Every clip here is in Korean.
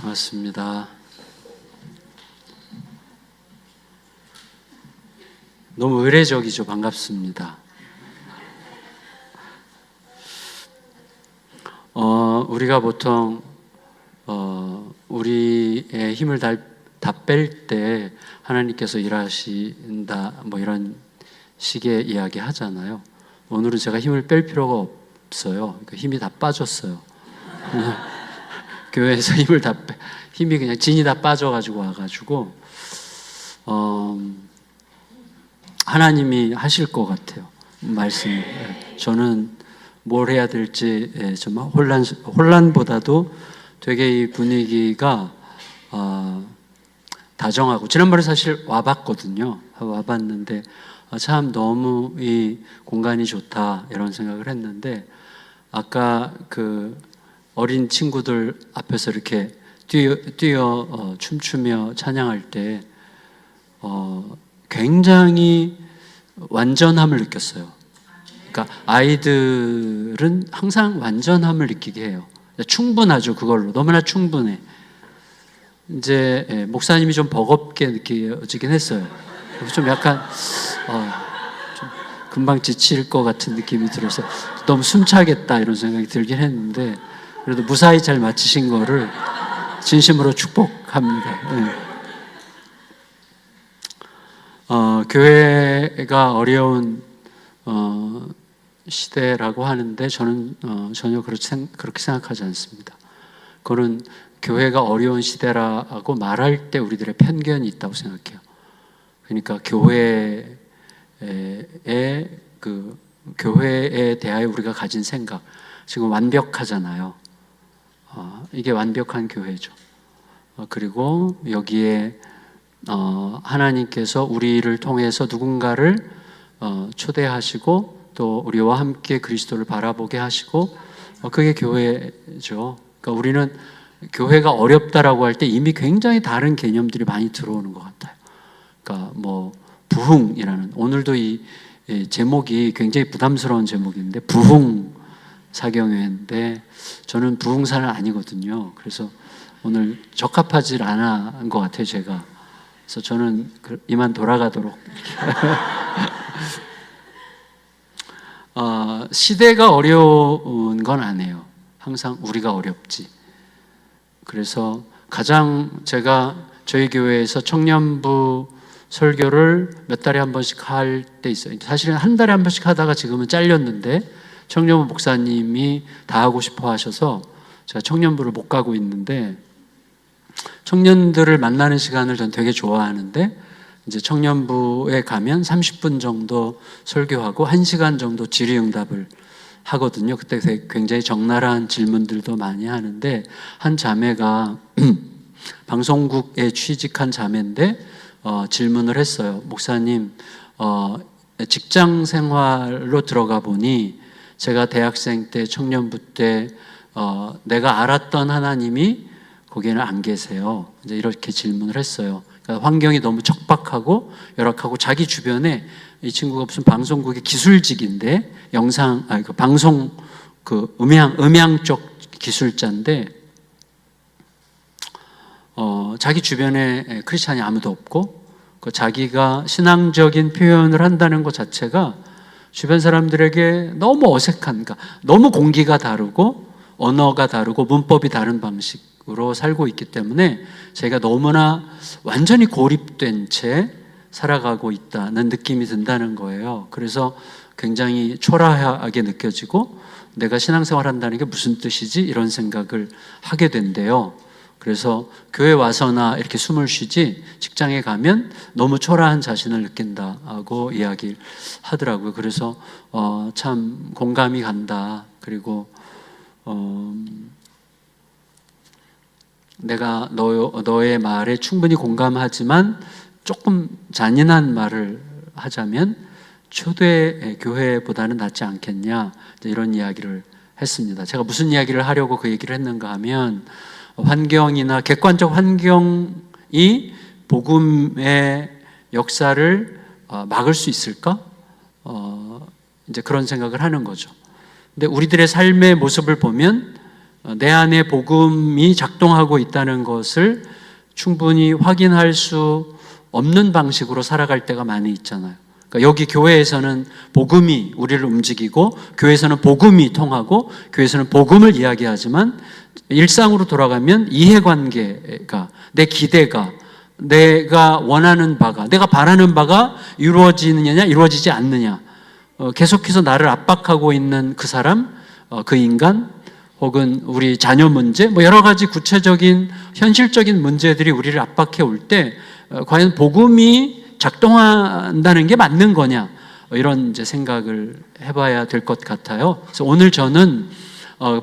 반갑습니다. 너무 의례적이죠. 반갑습니다. 우리가 보통 우리의 힘을 다 뺄 때 하나님께서 일하신다 뭐 이런 식의 이야기 하잖아요. 오늘은 제가 힘을 뺄 필요가 없어요. 그러니까 힘이 다 빠졌어요. 교회에서 힘이 그냥 진이 다 빠져가지고 와가지고 하나님이 하실 것 같아요. 말씀을. 저는 뭘 해야 될지 정말 혼란보다도 되게 이 분위기가 다정하고, 지난번에 사실 와봤거든요. 와봤는데 참 너무 이 공간이 좋다 이런 생각을 했는데, 아까 그 어린 친구들 앞에서 이렇게 뛰어 춤추며 찬양할 때 굉장히 완전함을 느꼈어요. 그러니까 아이들은 항상 완전함을 느끼게 해요. 충분하죠. 그걸로 너무나 충분해. 이제 목사님이 좀 버겁게 느껴지긴 했어요. 좀 약간 좀 금방 지칠 것 같은 느낌이 들어서 너무 숨차겠다 이런 생각이 들긴 했는데, 그래도 무사히 잘 마치신 거를 진심으로 축복합니다. 네. 교회가 어려운 시대라고 하는데 저는 전혀 그렇게 생각하지 않습니다. 그거는 교회가 어려운 시대라고 말할 때 우리들의 편견이 있다고 생각해요. 그러니까 교회에 대하여 우리가 가진 생각, 지금 완벽하잖아요. 이게 완벽한 교회죠. 그리고 여기에 하나님께서 우리를 통해서 누군가를 초대하시고 또 우리와 함께 그리스도를 바라보게 하시고, 그게 교회죠. 그러니까 우리는 교회가 어렵다라고 할 때 이미 굉장히 다른 개념들이 많이 들어오는 것 같아요. 그러니까 뭐 부흥이라는, 오늘도 이 제목이 굉장히 부담스러운 제목인데 부흥 사경회인데 저는 부흥사는 아니거든요. 그래서 오늘 적합하지 않은 것 같아요, 제가. 그래서 저는 이만 돌아가도록. 시대가 어려운 건 아니에요. 항상 우리가 어렵지. 그래서 가장 제가 저희 교회에서 청년부 설교를 몇 달에 한 번씩 할 때 있어요. 사실은 한 달에 한 번씩 하다가 지금은 잘렸는데 청년부 목사님이 다 하고 싶어 하셔서 제가 청년부를 못 가고 있는데, 청년들을 만나는 시간을 전 되게 좋아하는데, 이제 청년부에 가면 30분 정도 설교하고 1시간 정도 질의응답을 하거든요. 그때 굉장히 적나라한 질문들도 많이 하는데, 한 자매가 방송국에 취직한 자매인데 질문을 했어요. 목사님, 직장 생활로 들어가 보니 제가 대학생 때 청년부 때 내가 알았던 하나님이 거기에는 안 계세요. 이제 이렇게 질문을 했어요. 그러니까 환경이 너무 척박하고 열악하고, 자기 주변에 이 친구가 무슨 방송국의 기술직인데 방송 음향 쪽 기술자인데 자기 주변에 크리스찬이 아무도 없고, 자기가 신앙적인 표현을 한다는 것 자체가 주변 사람들에게 너무 어색한, 그러니까 너무 공기가 다르고 언어가 다르고 문법이 다른 방식으로 살고 있기 때문에 제가 너무나 완전히 고립된 채 살아가고 있다는 느낌이 든다는 거예요. 그래서 굉장히 초라하게 느껴지고, 내가 신앙생활 한다는 게 무슨 뜻이지? 이런 생각을 하게 된대요. 그래서 교회 와서나 이렇게 숨을 쉬지 직장에 가면 너무 초라한 자신을 느낀다고 이야기를 하더라고요. 그래서 참 공감이 간다. 그리고 내가 너의 말에 충분히 공감하지만 조금 잔인한 말을 하자면 초대 교회보다는 낫지 않겠냐, 이런 이야기를 했습니다. 제가 무슨 이야기를 하려고 그 얘기를 했는가 하면, 환경이나 객관적 환경이 복음의 역사를 막을 수 있을까? 이제 그런 생각을 하는 거죠. 근데 우리들의 삶의 모습을 보면 내 안에 복음이 작동하고 있다는 것을 충분히 확인할 수 없는 방식으로 살아갈 때가 많이 있잖아요. 그러니까 여기 교회에서는 복음이 우리를 움직이고, 교회에서는 복음이 통하고, 교회에서는 복음을 이야기하지만, 일상으로 돌아가면 이해관계가, 내 기대가, 내가 원하는 바가, 내가 바라는 바가 이루어지느냐 이루어지지 않느냐, 계속해서 나를 압박하고 있는 그 사람, 그 인간, 혹은 우리 자녀 문제, 여러 가지 구체적인 현실적인 문제들이 우리를 압박해 올 때 과연 복음이 작동한다는 게 맞는 거냐, 이런 이제 생각을 해봐야 될 것 같아요. 그래서 오늘 저는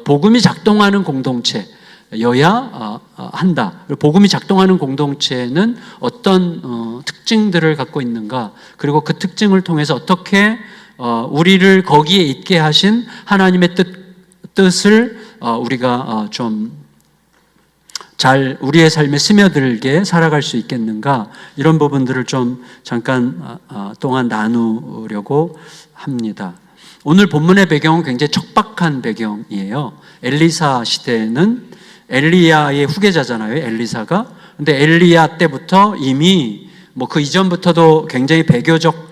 복음이 작동하는 공동체여야 한다. 복음이 작동하는 공동체는 어떤 특징들을 갖고 있는가, 그리고 그 특징을 통해서 어떻게 우리를 거기에 있게 하신 하나님의 뜻을 우리가 좀 잘 우리의 삶에 스며들게 살아갈 수 있겠는가, 이런 부분들을 좀 잠깐 동안 나누려고 합니다. 오늘 본문의 배경은 굉장히 척박한 배경이에요. 엘리사 시대는 엘리야의 후계자잖아요, 엘리사가. 근데 엘리야 때부터 이미 그 이전부터도 굉장히 배교적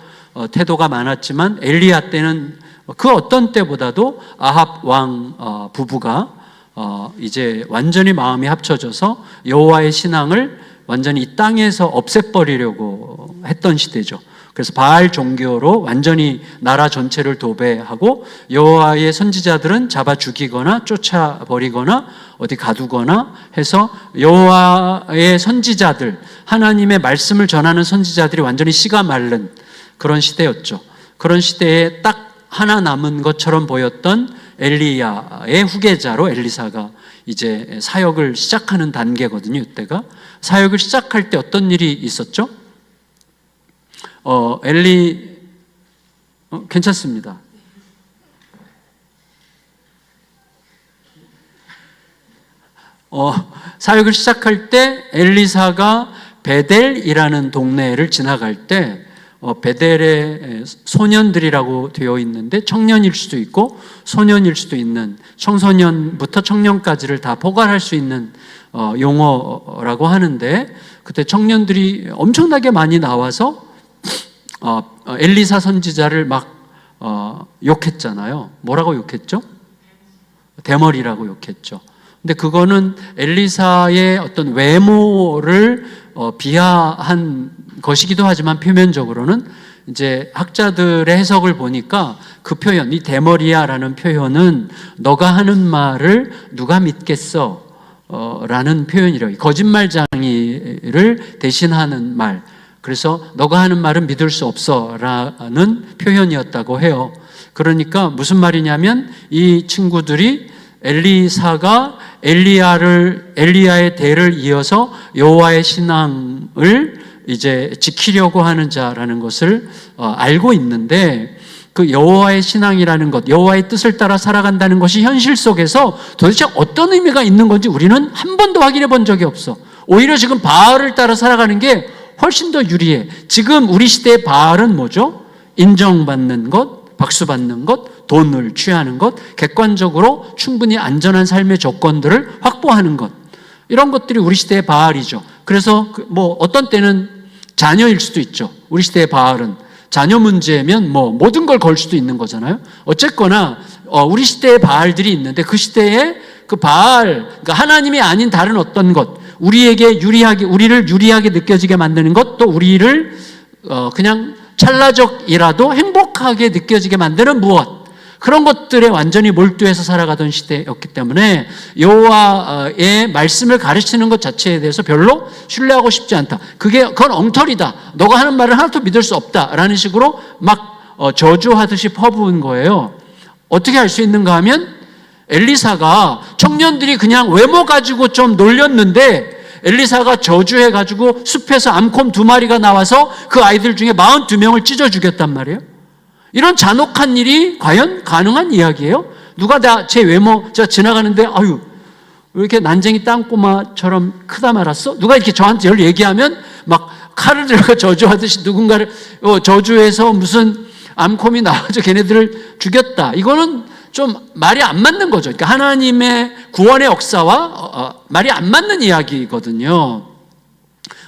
태도가 많았지만, 엘리야 때는 그 어떤 때보다도 아합 왕 부부가 이제 완전히 마음이 합쳐져서 여호와의 신앙을 완전히 이 땅에서 없애버리려고 했던 시대죠. 그래서 바알 종교로 완전히 나라 전체를 도배하고, 여호와의 선지자들은 잡아 죽이거나 쫓아버리거나 어디 가두거나 해서 여호와의 선지자들, 하나님의 말씀을 전하는 선지자들이 완전히 씨가 마른 그런 시대였죠. 그런 시대에 딱 하나 남은 것처럼 보였던 엘리야의 후계자로 엘리사가 이제 사역을 시작하는 단계거든요. 이때가 사역을 시작할 때 어떤 일이 있었죠? 괜찮습니다. 사역을 시작할 때 엘리사가 베델이라는 동네를 지나갈 때, 베델의 소년들이라고 되어 있는데 청년일 수도 있고 소년일 수도 있는, 청소년부터 청년까지를 다 포괄할 수 있는 용어라고 하는데, 그때 청년들이 엄청나게 많이 나와서 엘리사 선지자를 막 욕했잖아요. 뭐라고 욕했죠? 대머리라고 욕했죠. 근데 그거는 엘리사의 어떤 외모를 비하한 것이기도 하지만, 표면적으로는 이제 학자들의 해석을 보니까 그 표현, 이 대머리야라는 표현은 너가 하는 말을 누가 믿겠어? 라는 표현이래요. 거짓말쟁이를 대신하는 말. 그래서 너가 하는 말은 믿을 수 없어 라는 표현이었다고 해요. 그러니까 무슨 말이냐면, 이 친구들이 엘리사가 엘리야의 대를 이어서 여호와의 신앙을 이제 지키려고 하는 자라는 것을 알고 있는데, 그 여호와의 신앙이라는 것, 여호와의 뜻을 따라 살아간다는 것이 현실 속에서 도대체 어떤 의미가 있는 건지 우리는 한 번도 확인해 본 적이 없어. 오히려 지금 바알을 따라 살아가는 게 훨씬 더 유리해. 지금 우리 시대의 바알은 뭐죠? 인정받는 것, 박수받는 것, 돈을 취하는 것, 객관적으로 충분히 안전한 삶의 조건들을 확보하는 것, 이런 것들이 우리 시대의 바알이죠. 그래서 어떤 때는 자녀일 수도 있죠. 우리 시대의 바알은 자녀 문제면 모든 걸 걸 수도 있는 거잖아요. 어쨌거나 우리 시대의 바알들이 있는데, 그 시대에 그 바알, 그러니까 하나님이 아닌 다른 어떤 것, 우리를 유리하게 느껴지게 만드는 것, 또 우리를 그냥 찰나적이라도 행복하게 느껴지게 만드는 무엇, 그런 것들에 완전히 몰두해서 살아가던 시대였기 때문에 여호와의 말씀을 가르치는 것 자체에 대해서 별로 신뢰하고 싶지 않다. 그건 엉터리다. 너가 하는 말을 하나도 믿을 수 없다라는 식으로 막 저주하듯이 퍼부은 거예요. 어떻게 할 수 있는가 하면, 엘리사가 청년들이 그냥 외모 가지고 좀 놀렸는데, 엘리사가 저주해가지고 숲에서 암콤 2마리가 나와서 그 아이들 중에 42명을 찢어 죽였단 말이에요. 이런 잔혹한 일이 과연 가능한 이야기예요? 누가 제 외모, 제가 지나가는데 아유 왜 이렇게 난쟁이 땅꼬마처럼 크다 말았어? 누가 이렇게 저한테 얘기하면 막 칼을 들고 저주하듯이 누군가를 저주해서 무슨 암콤이 나와서 걔네들을 죽였다. 이거는 좀 말이 안 맞는 거죠. 그러니까 하나님의 구원의 역사와 말이 안 맞는 이야기거든요.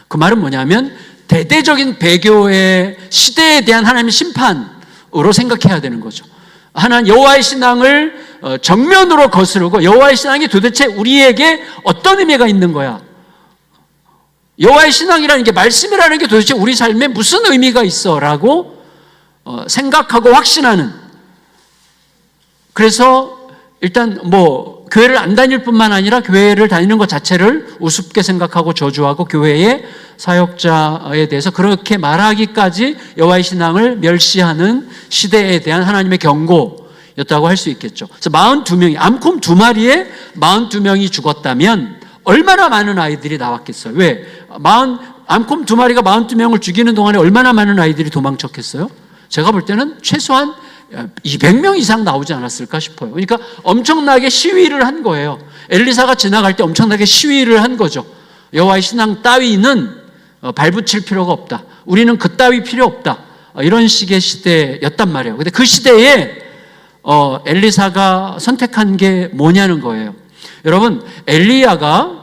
그 말은 뭐냐면 대대적인 배교의 시대에 대한 하나님의 심판으로 생각해야 되는 거죠. 하나님 여호와의 신앙을 정면으로 거스르고 여호와의 신앙이 도대체 우리에게 어떤 의미가 있는 거야? 여호와의 신앙이라는 게, 말씀이라는 게 도대체 우리 삶에 무슨 의미가 있어라고 생각하고 확신하는. 그래서 일단 뭐 교회를 안 다닐 뿐만 아니라 교회를 다니는 것 자체를 우습게 생각하고 저주하고 교회의 사역자에 대해서 그렇게 말하기까지 여호와의 신앙을 멸시하는 시대에 대한 하나님의 경고였다고 할 수 있겠죠. 그래서 42명이, 암콤 2마리에 42명이 죽었다면 얼마나 많은 아이들이 나왔겠어요? 왜? 암콤 2마리가 42명을 죽이는 동안에 얼마나 많은 아이들이 도망쳤겠어요? 제가 볼 때는 최소한 200명 이상 나오지 않았을까 싶어요. 그러니까 엄청나게 시위를 한 거예요. 엘리사가 지나갈 때 엄청나게 시위를 한 거죠. 여호와의 신앙 따위는 발붙일 필요가 없다. 우리는 그 따위 필요 없다. 이런 식의 시대였단 말이에요. 근데 그 시대에 엘리사가 선택한 게 뭐냐는 거예요. 여러분, 엘리야가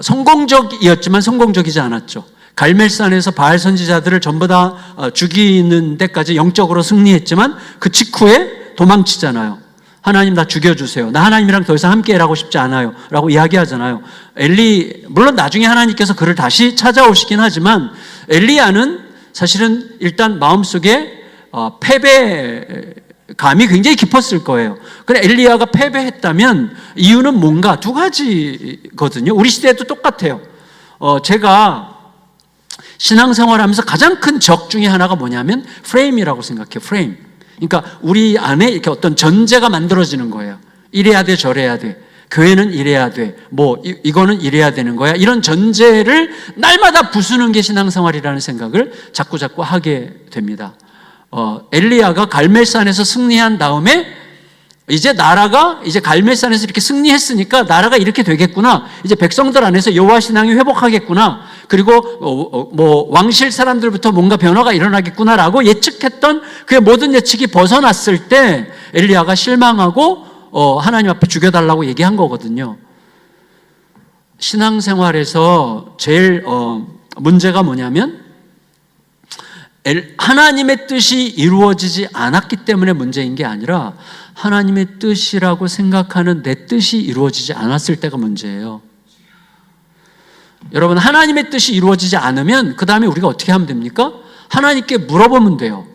성공적이었지만 성공적이지 않았죠. 갈멜산에서 바알 선지자들을 전부 다 죽이는 데까지 영적으로 승리했지만 그 직후에 도망치잖아요. 하나님 나 죽여주세요. 나 하나님이랑 더 이상 함께 일하고 싶지 않아요 라고 이야기하잖아요. 물론 나중에 하나님께서 그를 다시 찾아오시긴 하지만 엘리야는 사실은 일단 마음속에 패배감이 굉장히 깊었을 거예요. 그래, 엘리야가 패배했다면 이유는 뭔가? 두 가지거든요. 우리 시대에도 똑같아요. 제가 신앙생활하면서 가장 큰 적 중에 하나가 뭐냐면 프레임이라고 생각해요. 프레임. 그러니까 우리 안에 이렇게 어떤 전제가 만들어지는 거예요. 이래야 돼, 저래야 돼. 교회는 이래야 돼. 이거는 이래야 되는 거야. 이런 전제를 날마다 부수는 게 신앙생활이라는 생각을 자꾸 하게 됩니다. 엘리야가 갈멜산에서 승리한 다음에 이제 나라가 이제 갈멜산에서 이렇게 승리했으니까 나라가 이렇게 되겠구나. 이제 백성들 안에서 여호와 신앙이 회복하겠구나. 그리고 왕실 사람들부터 뭔가 변화가 일어나겠구나라고 예측했던 그의 모든 예측이 벗어났을 때 엘리야가 실망하고 하나님 앞에 죽여달라고 얘기한 거거든요. 신앙생활에서 제일 문제가 뭐냐면 하나님의 뜻이 이루어지지 않았기 때문에 문제인 게 아니라 하나님의 뜻이라고 생각하는 내 뜻이 이루어지지 않았을 때가 문제예요. 여러분, 하나님의 뜻이 이루어지지 않으면 그 다음에 우리가 어떻게 하면 됩니까? 하나님께 물어보면 돼요.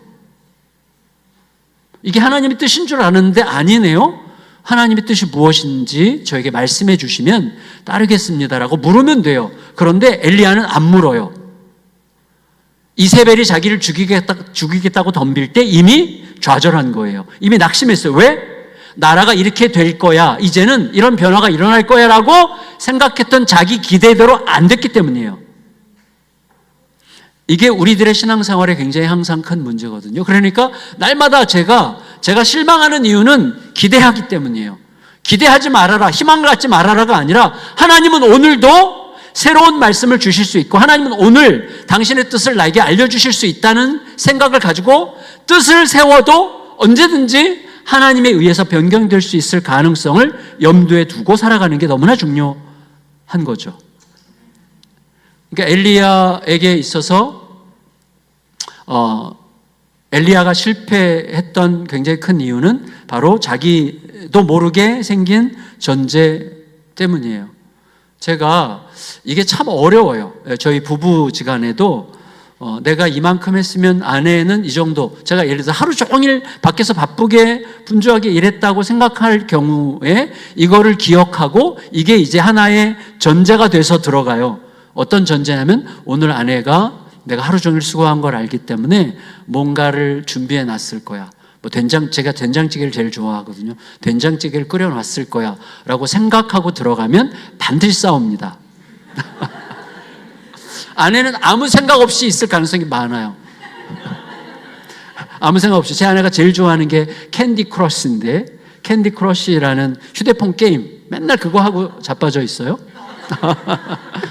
이게 하나님의 뜻인 줄 아는데 아니네요. 하나님의 뜻이 무엇인지 저에게 말씀해 주시면 따르겠습니다라고 물으면 돼요. 그런데 엘리야는 안 물어요. 이세벨이 자기를 죽이겠다고 덤빌 때 이미 좌절한 거예요. 이미 낙심했어요. 왜? 나라가 이렇게 될 거야, 이제는 이런 변화가 일어날 거야 라고 생각했던 자기 기대대로 안 됐기 때문이에요. 이게 우리들의 신앙생활에 굉장히 항상 큰 문제거든요. 그러니까 날마다 제가 실망하는 이유는 기대하기 때문이에요. 기대하지 말아라, 희망 갖지 말아라가 아니라 하나님은 오늘도 새로운 말씀을 주실 수 있고 하나님은 오늘 당신의 뜻을 나에게 알려주실 수 있다는 생각을 가지고 뜻을 세워도 언제든지 하나님에 의해서 변경될 수 있을 가능성을 염두에 두고 살아가는 게 너무나 중요한 거죠. 그러니까 엘리야에게 있어서 엘리야가 실패했던 굉장히 큰 이유는 바로 자기도 모르게 생긴 전제 때문이에요. 제가 이게 참 어려워요. 저희 부부지간에도 내가 이만큼 했으면 아내는 이 정도, 제가 예를 들어서 하루 종일 밖에서 바쁘게 분주하게 일했다고 생각할 경우에 이거를 기억하고 이게 이제 하나의 전제가 돼서 들어가요. 어떤 전제냐면 오늘 아내가 내가 하루 종일 수고한 걸 알기 때문에 뭔가를 준비해 놨을 거야. 제가 된장찌개를 제일 좋아하거든요. 된장찌개를 끓여놨을 거야 라고 생각하고 들어가면 반드시 싸웁니다. 아내는 아무 생각 없이 있을 가능성이 많아요. 아무 생각 없이. 제 아내가 제일 좋아하는 게 캔디 크러쉬인데, 캔디 크러쉬라는 휴대폰 게임 맨날 그거 하고 자빠져 있어요.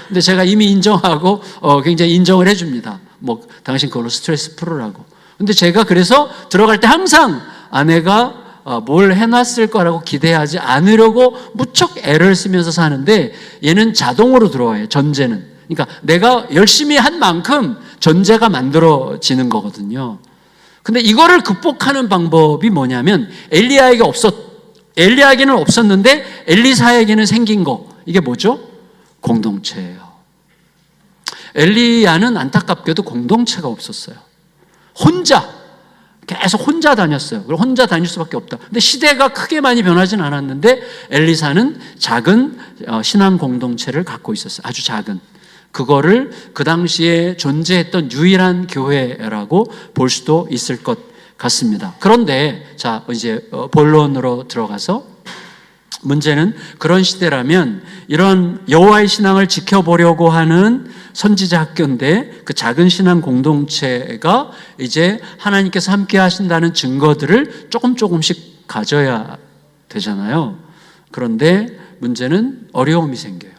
근데 제가 이미 인정하고 굉장히 인정을 해줍니다. 당신 그걸로 스트레스 풀으라고. 근데 제가 그래서 들어갈 때 항상 아내가 뭘 해놨을 거라고 기대하지 않으려고 무척 애를 쓰면서 사는데, 얘는 자동으로 들어와요, 전제는. 그러니까 내가 열심히 한 만큼 전제가 만들어지는 거거든요. 근데 이거를 극복하는 방법이 뭐냐면, 엘리야에게는 없었는데 엘리사에게는 생긴 거, 이게 뭐죠? 공동체예요. 엘리야는 안타깝게도 공동체가 없었어요. 계속 혼자 다녔어요. 그리고 혼자 다닐 수밖에 없다. 근데 시대가 크게 많이 변하진 않았는데 엘리사는 작은 신앙 공동체를 갖고 있었어요. 아주 작은. 그거를 그 당시에 존재했던 유일한 교회라고 볼 수도 있을 것 같습니다. 그런데 자, 이제 본론으로 들어가서, 문제는 그런 시대라면 이런 여호와의 신앙을 지켜보려고 하는 선지자 학교인데, 그 작은 신앙 공동체가 이제 하나님께서 함께 하신다는 증거들을 조금씩 가져야 되잖아요. 그런데 문제는 어려움이 생겨요.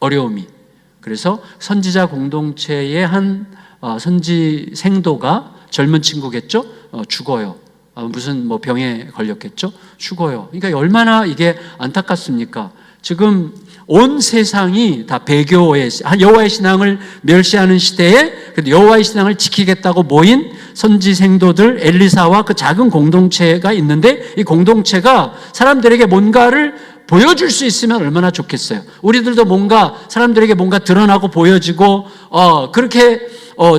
어려움이. 그래서 선지자 공동체의 한 선지 생도가, 젊은 친구겠죠? 죽어요. 무슨 병에 걸렸겠죠? 죽어요. 그러니까 얼마나 이게 안타깝습니까? 지금 온 세상이 다 배교의, 여호와의 신앙을 멸시하는 시대에 여호와의 신앙을 지키겠다고 모인 선지 생도들, 엘리사와 그 작은 공동체가 있는데, 이 공동체가 사람들에게 뭔가를 보여줄 수 있으면 얼마나 좋겠어요. 우리들도 사람들에게 뭔가 드러나고 보여지고, 그렇게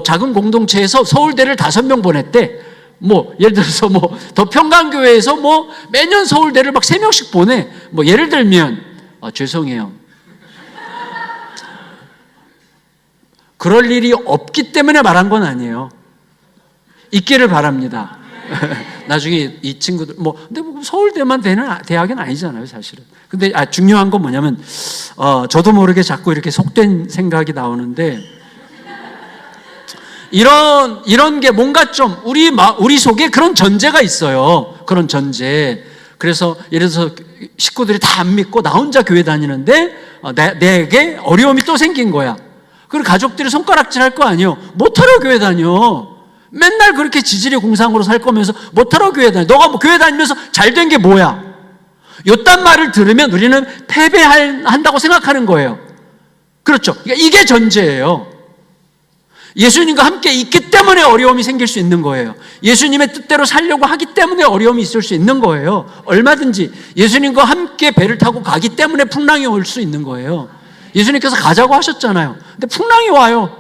작은 공동체에서 서울대를 5명 보냈대. 예를 들어서 더 평강교회에서 매년 서울대를 막 3명씩 보내. 예를 들면, 죄송해요. 그럴 일이 없기 때문에 말한 건 아니에요. 있기를 바랍니다. 나중에 이 친구들, 근데 서울대만 되는 대학은 아니잖아요, 사실은. 근데 중요한 건 뭐냐면, 저도 모르게 자꾸 이렇게 속된 생각이 나오는데, 이런 게 뭔가 좀 우리 속에 그런 전제가 있어요. 그런 전제. 그래서 예를 들어서 식구들이 다 안 믿고 나 혼자 교회 다니는데 내게 어려움이 또 생긴 거야. 그리고 가족들이 손가락질 할 거 아니에요. 못하러 교회 다녀. 맨날 그렇게 지질이 공상으로 살 거면서 못하러 교회 다녀. 너가 교회 다니면서 잘 된 게 뭐야? 요딴 말을 들으면 우리는 패배한다고 생각하는 거예요. 그렇죠. 그러니까 이게 전제예요. 예수님과 함께 있기 때문에 어려움이 생길 수 있는 거예요. 예수님의 뜻대로 살려고 하기 때문에 어려움이 있을 수 있는 거예요. 얼마든지 예수님과 함께 배를 타고 가기 때문에 풍랑이 올 수 있는 거예요. 예수님께서 가자고 하셨잖아요. 근데 풍랑이 와요.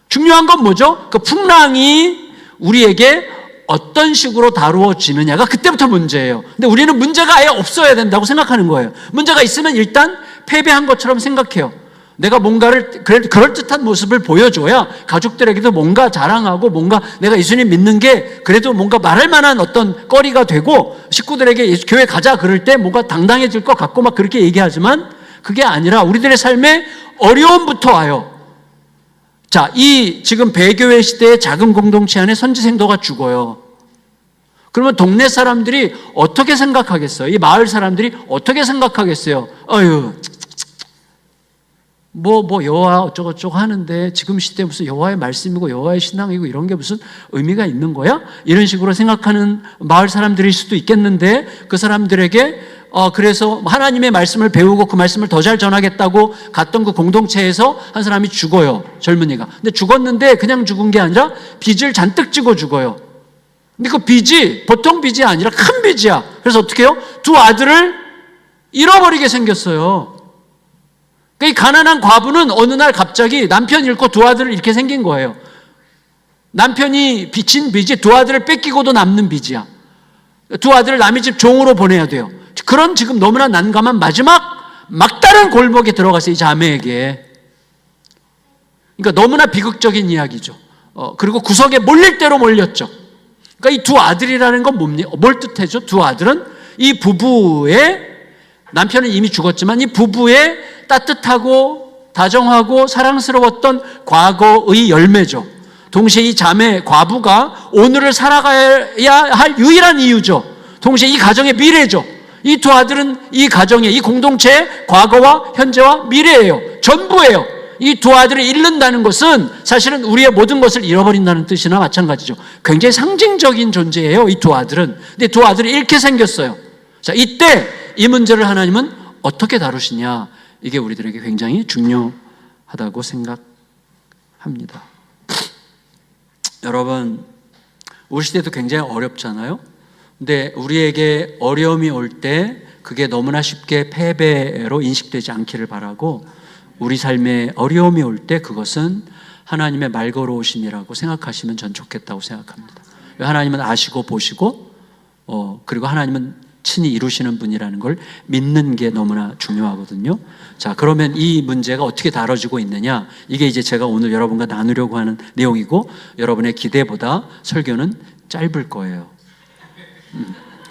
중요한 건 뭐죠? 그 풍랑이 우리에게 어떤 식으로 다루어지느냐가 그때부터 문제예요. 근데 우리는 문제가 아예 없어야 된다고 생각하는 거예요. 문제가 있으면 일단 패배한 것처럼 생각해요. 내가 뭔가를 그럴듯한 모습을 보여줘야 가족들에게도 뭔가 자랑하고, 뭔가 내가 예수님 믿는 게 그래도 뭔가 말할 만한 어떤 거리가 되고, 식구들에게 교회 가자 그럴 때 뭔가 당당해질 것 같고 막 그렇게 얘기하지만, 그게 아니라 우리들의 삶에 어려움부터 와요. 자, 이 지금 배교회 시대의 작은 공동체 안에 선지생도가 죽어요. 그러면 동네 사람들이 어떻게 생각하겠어요? 이 마을 사람들이 어떻게 생각하겠어요? 여호와 어쩌고저쩌고 하는데 지금 시대에 무슨 여호와의 말씀이고 여호와의 신앙이고 이런 게 무슨 의미가 있는 거야? 이런 식으로 생각하는 마을 사람들일 수도 있겠는데, 그 사람들에게 그래서 하나님의 말씀을 배우고 그 말씀을 더 잘 전하겠다고 갔던 그 공동체에서 한 사람이 죽어요, 젊은이가. 근데 죽었는데 그냥 죽은 게 아니라 빚을 잔뜩 지고 죽어요. 근데 그 빚이 보통 빚이 아니라 큰 빚이야. 그래서 어떻게 해요? 2 아들을 잃어버리게 생겼어요. 이 가난한 과부는 어느 날 갑자기 남편 잃고 2 아들을 잃게 생긴 거예요. 남편이 빚진 빚이 2 아들을 뺏기고도 남는 빚이야. 2 아들을 남의 집 종으로 보내야 돼요. 그런 지금 너무나 난감한 마지막 막다른 골목에 들어갔어요, 이 자매에게. 그러니까 너무나 비극적인 이야기죠. 그리고 구석에 몰릴 대로 몰렸죠. 그러니까 이 2 아들이라는 건 뭘 뜻하죠? 2 아들은 이 부부의, 남편은 이미 죽었지만 이 부부의 따뜻하고 다정하고 사랑스러웠던 과거의 열매죠. 동시에 이 자매 과부가 오늘을 살아가야 할 유일한 이유죠. 동시에 이 가정의 미래죠. 이 2 아들은 이 가정의, 이 공동체의 과거와 현재와 미래예요. 전부예요. 이 두 아들을 잃는다는 것은 사실은 우리의 모든 것을 잃어버린다는 뜻이나 마찬가지죠. 굉장히 상징적인 존재예요, 이 두 아들은. 근데 두 아들이 잃게 생겼어요. 자, 이때 이 문제를 하나님은 어떻게 다루시냐, 이게 우리들에게 굉장히 중요하다고 생각합니다. 여러분, 우리 시대도 굉장히 어렵잖아요. 근데 우리에게 어려움이 올 때 그게 너무나 쉽게 패배로 인식되지 않기를 바라고, 우리 삶에 어려움이 올 때 그것은 하나님의 말걸어오심이라고 생각하시면 전 좋겠다고 생각합니다. 하나님은 아시고 보시고 그리고 하나님은 친히 이루시는 분이라는 걸 믿는 게 너무나 중요하거든요. 자, 그러면 이 문제가 어떻게 다뤄지고 있느냐, 이게 이제 제가 오늘 여러분과 나누려고 하는 내용이고, 여러분의 기대보다 설교는 짧을 거예요.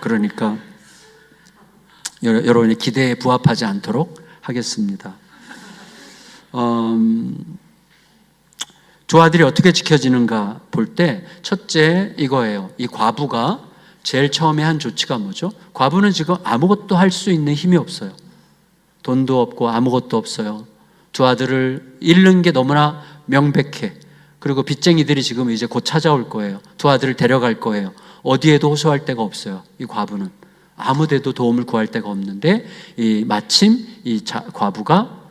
그러니까 여러분의 기대에 부합하지 않도록 하겠습니다. 두 아들이 어떻게 지켜지는가 볼 때 첫째 이거예요. 이 과부가 제일 처음에 한 조치가 뭐죠? 과부는 지금 아무것도 할 수 있는 힘이 없어요. 돈도 없고 아무것도 없어요. 두 아들을 잃는 게 너무나 명백해. 그리고 빚쟁이들이 지금 이제 곧 찾아올 거예요. 두 아들을 데려갈 거예요. 어디에도 호소할 데가 없어요. 이 과부는 아무 데도 도움을 구할 데가 없는데, 마침 이 과부가,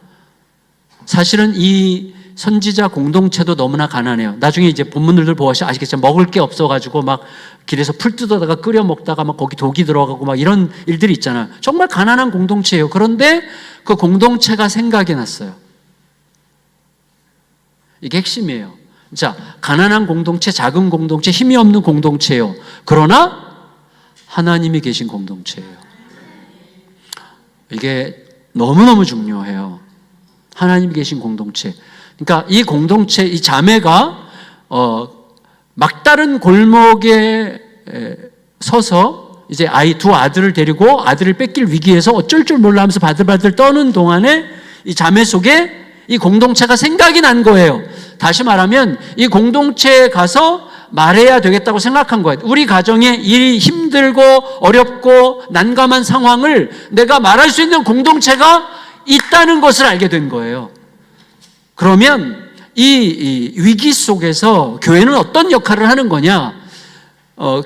사실은 이 선지자 공동체도 너무나 가난해요. 나중에 이제 본문들을 보시면 아시겠지만 먹을 게 없어가지고 막 길에서 풀 뜯어다가 끓여 먹다가 막 거기 독이 들어가고 막 이런 일들이 있잖아요. 정말 가난한 공동체예요. 그런데 그 공동체가 생각이 났어요. 이게 핵심이에요. 자, 가난한 공동체, 작은 공동체, 힘이 없는 공동체예요. 그러나 하나님이 계신 공동체예요. 이게 너무너무 중요해요. 하나님이 계신 공동체. 그러니까 이 공동체, 이 자매가 막다른 골목에 서서 이제 두 아들을 데리고 아들을 뺏길 위기에서 어쩔 줄 몰라 하면서 바들바들 떠는 동안에 이 자매 속에 이 공동체가 생각이 난 거예요. 다시 말하면 이 공동체에 가서 말해야 되겠다고 생각한 거예요. 우리 가정에 일이 힘들고 어렵고 난감한 상황을 내가 말할 수 있는 공동체가 있다는 것을 알게 된 거예요. 그러면 이 위기 속에서 교회는 어떤 역할을 하는 거냐?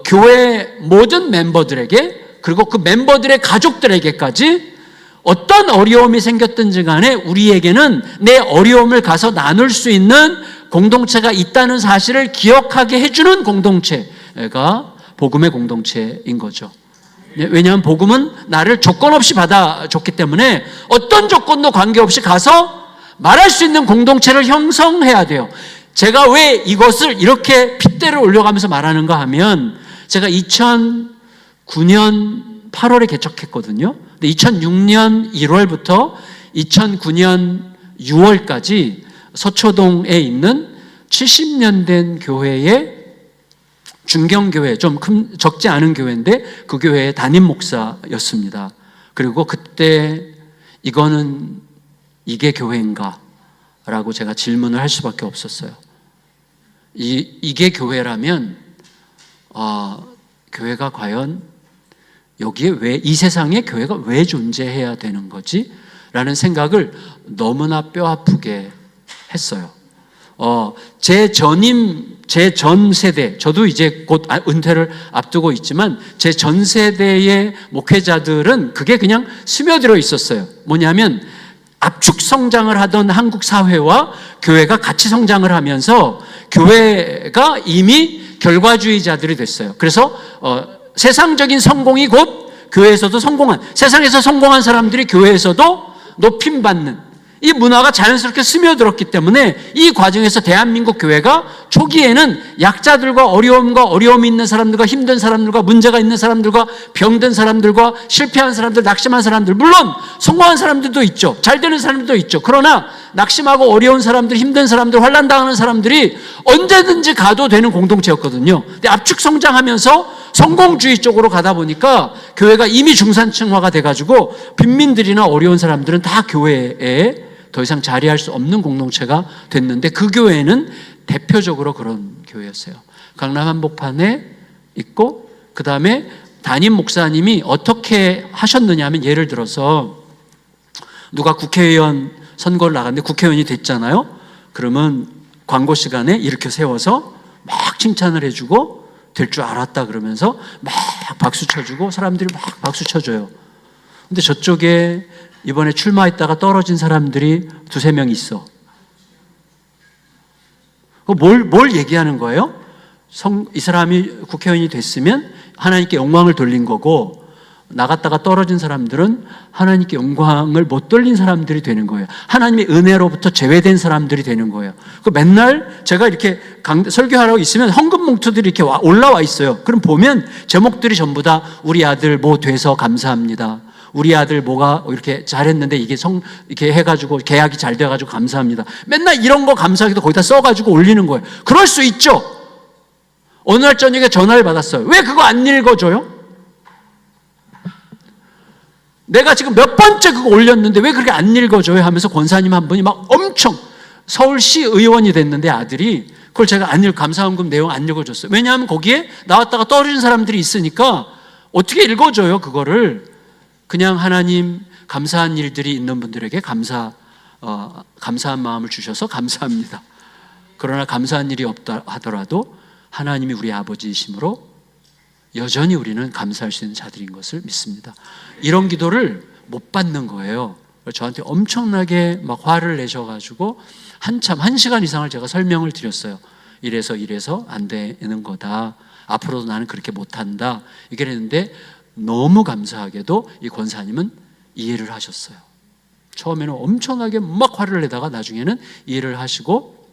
교회 모든 멤버들에게, 그리고 그 멤버들의 가족들에게까지 어떤 어려움이 생겼든지 간에 우리에게는 내 어려움을 가서 나눌 수 있는 공동체가 있다는 사실을 기억하게 해주는 공동체가 복음의 공동체인 거죠. 왜냐하면 복음은 나를 조건 없이 받아줬기 때문에 어떤 조건도 관계없이 가서 말할 수 있는 공동체를 형성해야 돼요. 제가 왜 이것을 이렇게 핏대를 올려가면서 말하는가 하면, 제가 2009년 8월에 개척했거든요. 근데 2006년 1월부터 2009년 6월까지 서초동에 있는 70년 된 교회의 중경교회, 좀 적지 않은 교회인데 그 교회의 담임 목사였습니다. 그리고 그때 이게 교회인가? 라고 제가 질문을 할 수밖에 없었어요. 이게 교회라면 교회가 과연 여기에 이 세상에 교회가 왜 존재해야 되는 거지? 라는 생각을 너무나 뼈아프게 했어요. 제 전 세대, 저도 이제 곧 은퇴를 앞두고 있지만 제 전 세대의 목회자들은 그게 그냥 스며들어 있었어요. 뭐냐면 압축 성장을 하던 한국 사회와 교회가 같이 성장을 하면서 교회가 이미 결과주의자들이 됐어요. 그래서 세상적인 성공이 곧 교회에서도 세상에서 성공한 사람들이 교회에서도 높임받는 이 문화가 자연스럽게 스며들었기 때문에 이 과정에서 대한민국 교회가 초기에는 약자들과 어려움이 있는 사람들과 힘든 사람들과 문제가 있는 사람들과 병든 사람들과 실패한 사람들, 낙심한 사람들, 물론 성공한 사람들도 있죠. 잘 되는 사람들도 있죠. 그러나 낙심하고 어려운 사람들, 힘든 사람들, 환난당하는 사람들이 언제든지 가도 되는 공동체였거든요. 근데 압축 성장하면서 성공주의 쪽으로 가다 보니까 교회가 이미 중산층화가 돼가지고 빈민들이나 어려운 사람들은 다 교회에 더 이상 자리할 수 없는 공동체가 됐는데, 그 교회는 대표적으로 그런 교회였어요. 강남 한복판에 있고, 그 다음에 담임 목사님이 어떻게 하셨느냐 하면, 예를 들어서 누가 국회의원 선거를 나갔는데 국회의원이 됐잖아요. 그러면 광고 시간에 이렇게 세워서 막 칭찬을 해주고 될 줄 알았다 그러면서 막 박수 쳐주고 사람들이 막 박수 쳐줘요. 근데 저쪽에 이번에 출마했다가 떨어진 사람들이 두세 명 있어. 뭘 얘기하는 거예요? 이 사람이 국회의원이 됐으면 하나님께 영광을 돌린 거고, 나갔다가 떨어진 사람들은 하나님께 영광을 못 돌린 사람들이 되는 거예요. 하나님의 은혜로부터 제외된 사람들이 되는 거예요. 맨날 제가 이렇게 설교하러 있으면 헌금 봉투들이 이렇게 올라와 있어요. 그럼 보면 제목들이 전부 다 우리 아들 뭐 돼서 감사합니다. 우리 아들 뭐가 이렇게 잘했는데 이렇게 해가지고 계약이 잘 돼가지고 감사합니다. 맨날 이런 거 감사하기도 거기다 써가지고 올리는 거예요. 그럴 수 있죠. 어느 날 저녁에 전화를 받았어요. 왜 그거 안 읽어줘요? 내가 지금 몇 번째 그거 올렸는데 왜 그렇게 안 읽어줘요? 하면서 권사님 한 분이 막 엄청, 서울시 의원이 됐는데 아들이 그걸 제가 감사헌금 내용 안 읽어줬어요. 왜냐하면 거기에 나왔다가 떨어진 사람들이 있으니까 어떻게 읽어줘요 그거를. 그냥 하나님 감사한 일들이 있는 분들에게 감사한 마음을 주셔서 감사합니다. 그러나 감사한 일이 없다 하더라도 하나님이 우리 아버지이심으로 여전히 우리는 감사할 수 있는 자들인 것을 믿습니다. 이런 기도를 못 받는 거예요. 저한테 엄청나게 막 화를 내셔가지고 한참 1시간 이상을 제가 설명을 드렸어요. 이래서 안 되는 거다. 앞으로도 나는 그렇게 못한다. 이렇게 했는데 너무 감사하게도 이 권사님은 이해를 하셨어요. 처음에는 엄청나게 막 화를 내다가 나중에는 이해를 하시고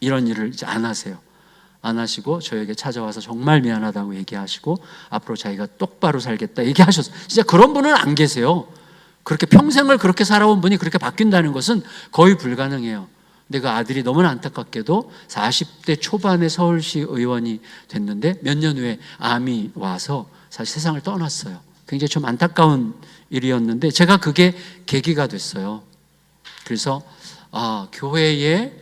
이런 일을 이제 안 하세요. 안 하시고 저에게 찾아와서 정말 미안하다고 얘기하시고 앞으로 자기가 똑바로 살겠다 얘기하셨어요. 진짜 그런 분은 안 계세요. 그렇게 평생을 그렇게 살아온 분이 그렇게 바뀐다는 것은 거의 불가능해요. 근데 그 아들이 너무나 안타깝게도 40대 초반에 서울시 의원이 됐는데 몇 년 후에 암이 와서 사실 세상을 떠났어요. 굉장히 좀 안타까운 일이었는데 제가 그게 계기가 됐어요. 그래서 교회에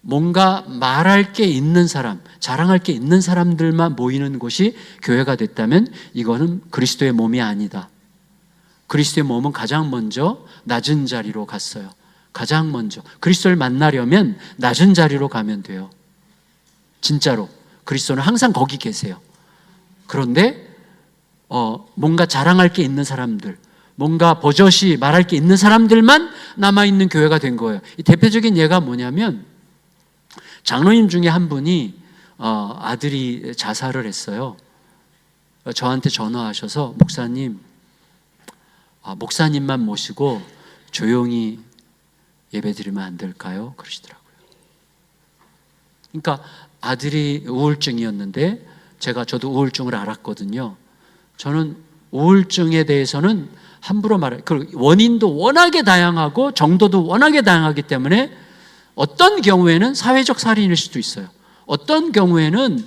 뭔가 말할 게 있는 사람, 자랑할 게 있는 사람들만 모이는 곳이 교회가 됐다면 이거는 그리스도의 몸이 아니다. 그리스도의 몸은 가장 먼저 낮은 자리로 갔어요. 가장 먼저 그리스도를 만나려면 낮은 자리로 가면 돼요. 진짜로 그리스도는 항상 거기 계세요. 그런데 뭔가 자랑할 게 있는 사람들, 뭔가 버젓이 말할 게 있는 사람들만 남아있는 교회가 된 거예요. 이 대표적인 예가 뭐냐면 장로님 중에 한 분이 아들이 자살을 했어요. 저한테 전화하셔서 목사님만 모시고 조용히 예배드리면 안 될까요? 그러시더라고요. 그러니까 아들이 우울증이었는데 저도 우울증을 알았거든요. 저는 우울증에 대해서는 함부로 그 원인도 워낙에 다양하고 정도도 워낙에 다양하기 때문에 어떤 경우에는 사회적 살인일 수도 있어요. 어떤 경우에는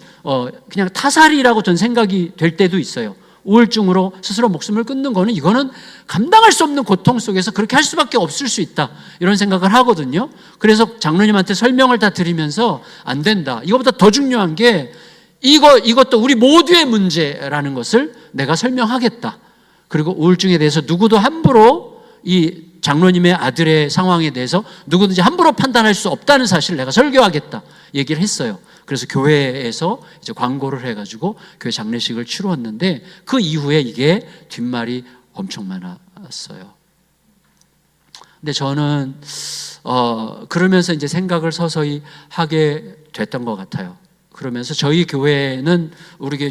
그냥 타살이라고 전 생각이 될 때도 있어요. 우울증으로 스스로 목숨을 끊는 거는 이거는 감당할 수 없는 고통 속에서 그렇게 할 수밖에 없을 수 있다. 이런 생각을 하거든요. 그래서 장로님한테 설명을 다 드리면서 안 된다. 이거보다 더 중요한 게 이것도 우리 모두의 문제라는 것을 내가 설명하겠다. 그리고 우울증에 대해서 누구도 함부로 이 장로님의 아들의 상황에 대해서 누구든지 함부로 판단할 수 없다는 사실을 내가 설교하겠다 얘기를 했어요. 그래서 교회에서 이제 광고를 해가지고 교회 장례식을 치루었는데 그 이후에 이게 뒷말이 엄청 많았어요. 근데 저는 그러면서 이제 생각을 서서히 하게 됐던 것 같아요. 그러면서 저희 교회는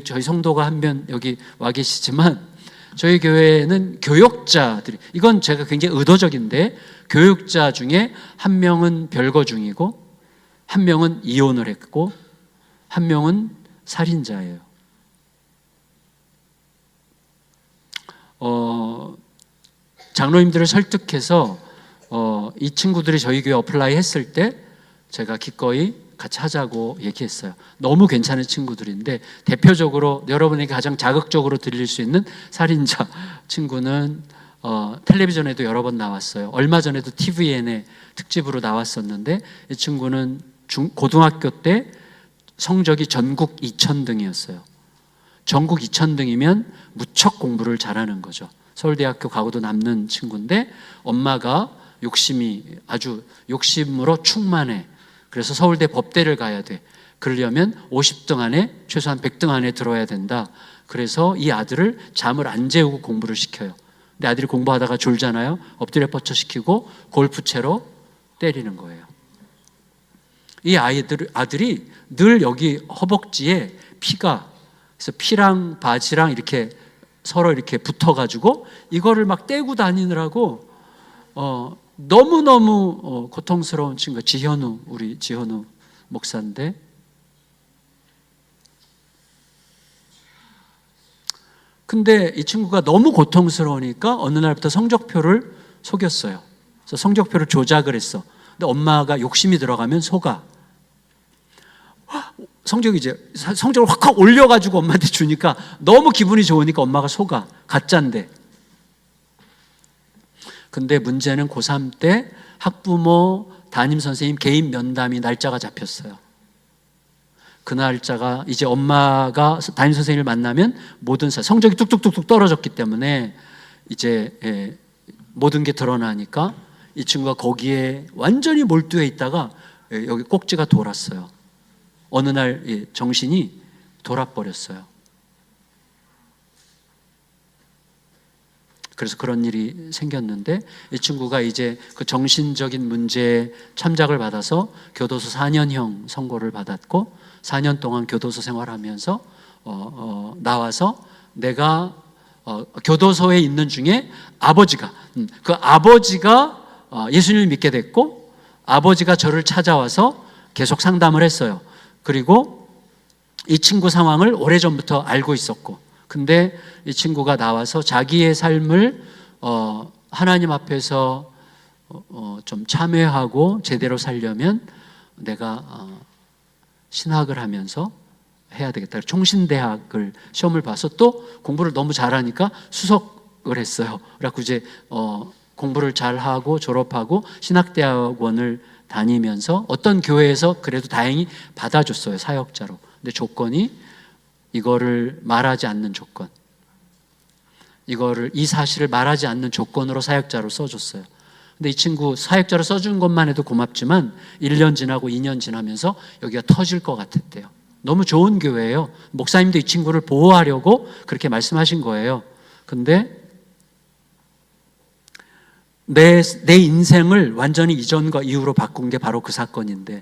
저희 성도가 한 명 여기 와 계시지만 저희 교회는 교역자들이, 이건 제가 굉장히 의도적인데 교역자 중에 한 명은 별거 중이고 한 명은 이혼을 했고 한 명은 살인자예요. 장로님들을 설득해서 이 친구들이 저희 교회 어플라이 했을 때 제가 기꺼이 같이 하자고 얘기했어요. 너무 괜찮은 친구들인데 대표적으로 여러분에게 가장 자극적으로 들릴 수 있는 살인자 친구는 텔레비전에도 여러 번 나왔어요. 얼마 전에도 TVN에 특집으로 나왔었는데 이 친구는 고등학교 때 성적이 전국 2000등이었어요. 전국 2000등이면 무척 공부를 잘하는 거죠. 서울대학교 가고도 남는 친구인데 엄마가 아주 욕심으로 충만해. 그래서 서울대 법대를 가야 돼. 그러려면 50등 안에, 최소한 100등 안에 들어야 된다. 그래서 이 아들을 잠을 안 재우고 공부를 시켜요. 근데 아들이 공부하다가 졸잖아요. 엎드려 뻗쳐 시키고 골프채로 때리는 거예요. 이 아들이 늘 여기 허벅지에 그래서 피랑 바지랑 이렇게 서로 이렇게 붙어가지고 이거를 막 떼고 다니느라고 너무너무 고통스러운 친구. 우리 지현우 목사인데, 근데 이 친구가 너무 고통스러우니까 어느 날부터 성적표를 속였어요. 그래서 성적표를 조작을 했어. 근데 엄마가 욕심이 들어가면 속아. 성적을 확 올려가지고 엄마한테 주니까 너무 기분이 좋으니까 엄마가 속아. 가짜인데. 근데 문제는 고3 때 학부모, 담임선생님 개인 면담이 날짜가 잡혔어요. 그 날짜가 이제 엄마가 담임선생님을 만나면 모든 성적이 뚝뚝뚝뚝 떨어졌기 때문에 이제 모든 게 드러나니까 이 친구가 거기에 완전히 몰두해 있다가 여기 꼭지가 돌았어요. 어느 날 정신이 돌아버렸어요. 그래서 그런 일이 생겼는데 이 친구가 이제 그 정신적인 문제에 참작을 받아서 교도소 4년형 선고를 받았고 4년 동안 교도소 생활하면서 나와서 내가 교도소에 있는 중에 아버지가 예수님을 믿게 됐고 아버지가 저를 찾아와서 계속 상담을 했어요. 그리고 이 친구 상황을 오래전부터 알고 있었고, 근데 이 친구가 나와서 자기의 삶을 하나님 앞에서 좀 참회하고 제대로 살려면 내가 신학을 하면서 해야 되겠다. 총신대학을 시험을 봐서 또 공부를 너무 잘하니까 수석을 했어요. 그래갖고 이제 공부를 잘하고 졸업하고 신학대학원을 다니면서 어떤 교회에서 그래도 다행히 받아줬어요. 사역자로. 근데 조건이 이거를 말하지 않는 조건. 이 사실을 말하지 않는 조건으로 사역자로 써줬어요. 근데 이 친구 사역자로 써준 것만 해도 고맙지만 1년 지나고 2년 지나면서 여기가 터질 것 같았대요. 너무 좋은 교회예요. 목사님도 이 친구를 보호하려고 그렇게 말씀하신 거예요. 근데 내 인생을 완전히 이전과 이후로 바꾼 게 바로 그 사건인데,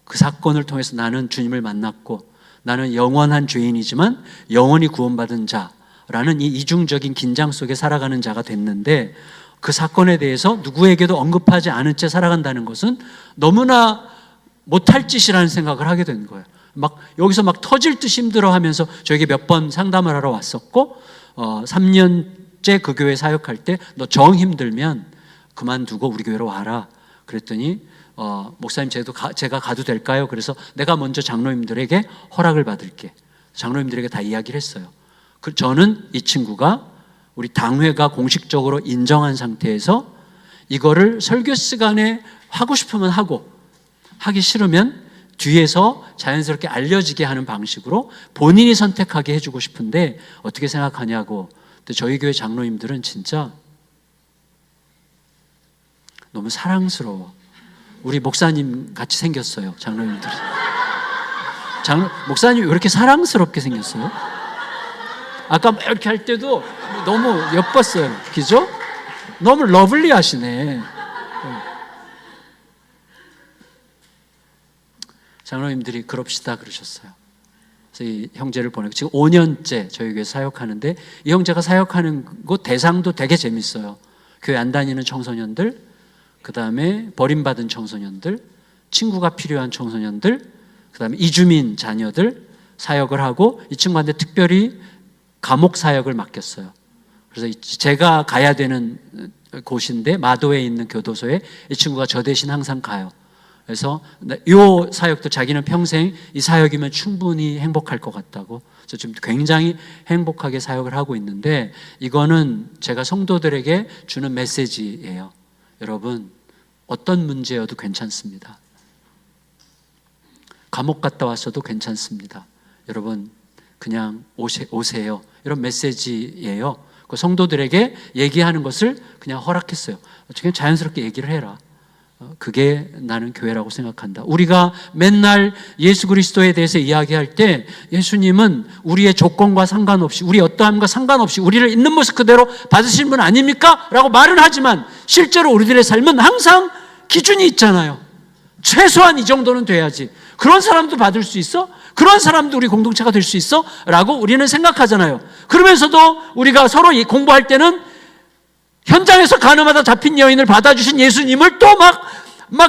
그 사건을 통해서 나는 주님을 만났고 나는 영원한 죄인이지만 영원히 구원받은 자라는 이 이중적인 긴장 속에 살아가는 자가 됐는데, 그 사건에 대해서 누구에게도 언급하지 않은 채 살아간다는 것은 너무나 못할 짓이라는 생각을 하게 된 거예요. 여기서 터질 듯이 힘들어하면서 저에게 몇 번 상담을 하러 왔었고 3년째 그 교회 사역할 때 너 정 힘들면 그만두고 우리 교회로 와라. 그랬더니 목사님 제가 가도 될까요? 그래서 내가 먼저 장로님들에게 허락을 받을게. 장로님들에게 다 이야기를 했어요. 저는 이 친구가 우리 당회가 공식적으로 인정한 상태에서 이거를 설교 시간에 하고 싶으면 하고 하기 싫으면 뒤에서 자연스럽게 알려지게 하는 방식으로 본인이 선택하게 해주고 싶은데 어떻게 생각하냐고. 근데 저희 교회 장로님들은 진짜 너무 사랑스러워. 우리 목사님 같이 생겼어요. 장로님들이. 목사님이 왜 이렇게 사랑스럽게 생겼어요? 아까 이렇게 할 때도 너무 예뻤어요. 그죠? 너무 러블리 하시네. 장로님들이 그럽시다 그러셨어요. 그래서 이 형제를 보내고 지금 5년째 저희 교회 사역하는데, 이 형제가 사역하는 곳 대상도 되게 재밌어요. 교회 안 다니는 청소년들, 그 다음에 버림받은 청소년들, 친구가 필요한 청소년들, 그 다음에 이주민 자녀들 사역을 하고, 이 친구한테 특별히 감옥 사역을 맡겼어요. 그래서 제가 가야 되는 곳인데 마도에 있는 교도소에 이 친구가 저 대신 항상 가요. 그래서 이 사역도 자기는 평생 이 사역이면 충분히 행복할 것 같다고. 그래서 지금 굉장히 행복하게 사역을 하고 있는데, 이거는 제가 성도들에게 주는 메시지예요. 여러분, 어떤 문제여도 괜찮습니다. 감옥 갔다 왔어도 괜찮습니다. 여러분, 그냥 오세요. 이런 메시지예요. 그 성도들에게 얘기하는 것을 그냥 허락했어요. 그냥 자연스럽게 얘기를 해라. 그게 나는 교회라고 생각한다. 우리가 맨날 예수 그리스도에 대해서 이야기할 때 예수님은 우리의 조건과 상관없이, 우리 어떠함과 상관없이 우리를 있는 모습 그대로 받으신 분 아닙니까? 라고 말은 하지만 실제로 우리들의 삶은 항상 기준이 있잖아요. 최소한 이 정도는 돼야지. 그런 사람도 받을 수 있어? 그런 사람도 우리 공동체가 될 수 있어? 라고 우리는 생각하잖아요. 그러면서도 우리가 서로 공부할 때는 현장에서 가늠하다 잡힌 여인을 받아주신 예수님을 또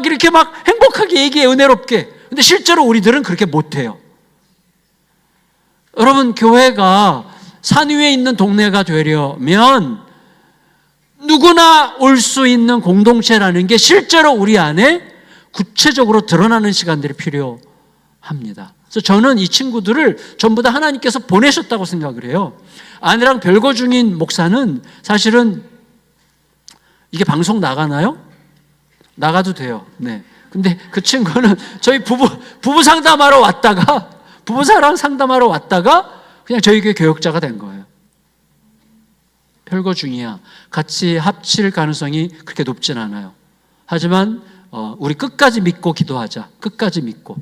이렇게 행복하게 얘기해, 은혜롭게. 근데 실제로 우리들은 그렇게 못해요. 여러분, 교회가 산 위에 있는 동네가 되려면 누구나 올 수 있는 공동체라는 게 실제로 우리 안에 구체적으로 드러나는 시간들이 필요합니다. 그래서 저는 이 친구들을 전부 다 하나님께서 보내셨다고 생각을 해요. 아내랑 별거 중인 목사는 사실은 이게 방송 나가나요? 나가도 돼요. 네. 근데 그 친구는 저희 부부 상담하러 왔다가, 부부사랑 상담하러 왔다가 그냥 저희 교회 교역자가 된 거예요. 별거 중이야. 같이 합칠 가능성이 그렇게 높진 않아요. 하지만 우리 끝까지 믿고 기도하자. 끝까지 믿고.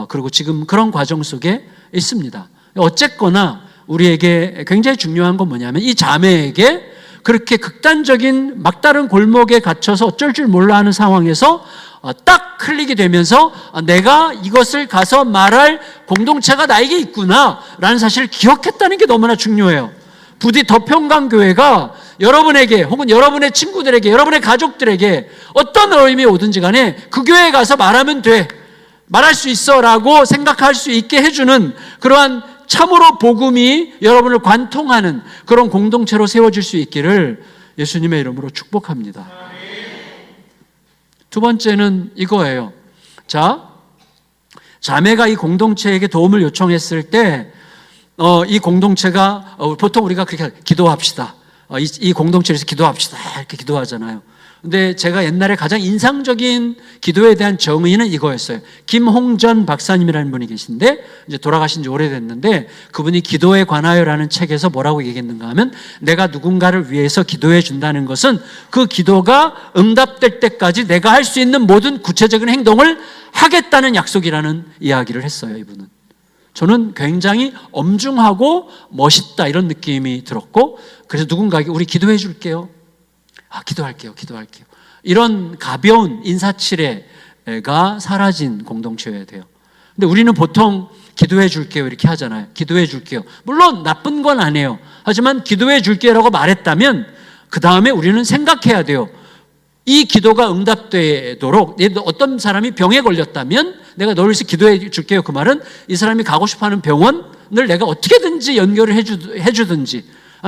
그리고 지금 그런 과정 속에 있습니다. 어쨌거나 우리에게 굉장히 중요한 건 뭐냐면 이 자매에게 그렇게 극단적인 막다른 골목에 갇혀서 어쩔 줄 몰라 하는 상황에서 딱 클릭이 되면서 내가 이것을 가서 말할 공동체가 나에게 있구나 라는 사실을 기억했다는 게 너무나 중요해요. 부디 더평강교회가 여러분에게 혹은 여러분의 친구들에게, 여러분의 가족들에게 어떤 어려움이 오든지 간에 그 교회에 가서 말하면 돼, 말할 수 있어 라고 생각할 수 있게 해주는 그러한 참으로 복음이 여러분을 관통하는 그런 공동체로 세워질 수 있기를 예수님의 이름으로 축복합니다. 두 번째는 이거예요. 자, 자매가 이 공동체에게 도움을 요청했을 때 이 공동체가 보통 우리가 그렇게 기도합시다. 이 공동체에서 기도합시다. 이렇게 기도하잖아요. 근데 제가 옛날에 가장 인상적인 기도에 대한 정의는 이거였어요. 김홍전 박사님이라는 분이 계신데 이제 돌아가신 지 오래됐는데 그분이 기도에 관하여라는 책에서 뭐라고 얘기했는가 하면 내가 누군가를 위해서 기도해 준다는 것은 그 기도가 응답될 때까지 내가 할 수 있는 모든 구체적인 행동을 하겠다는 약속이라는 이야기를 했어요. 이분은. 저는 굉장히 엄중하고 멋있다 이런 느낌이 들었고 그래서 누군가에게 우리 기도해 줄게요. 기도할게요. 이런 가벼운 인사치레가 사라진 공동체여야 돼요. 근데 우리는 보통 기도해 줄게요 이렇게 하잖아요. 기도해 줄게요. 물론 나쁜 건 아니에요. 하지만 기도해 줄게요라고 말했다면 그 다음에 우리는 생각해야 돼요. 이 기도가 응답되도록 어떤 사람이 병에 걸렸다면 내가 너를 위해서 기도해 줄게요. 그 말은 이 사람이 가고 싶어하는 병원을 내가 어떻게든지 연결을 해주든지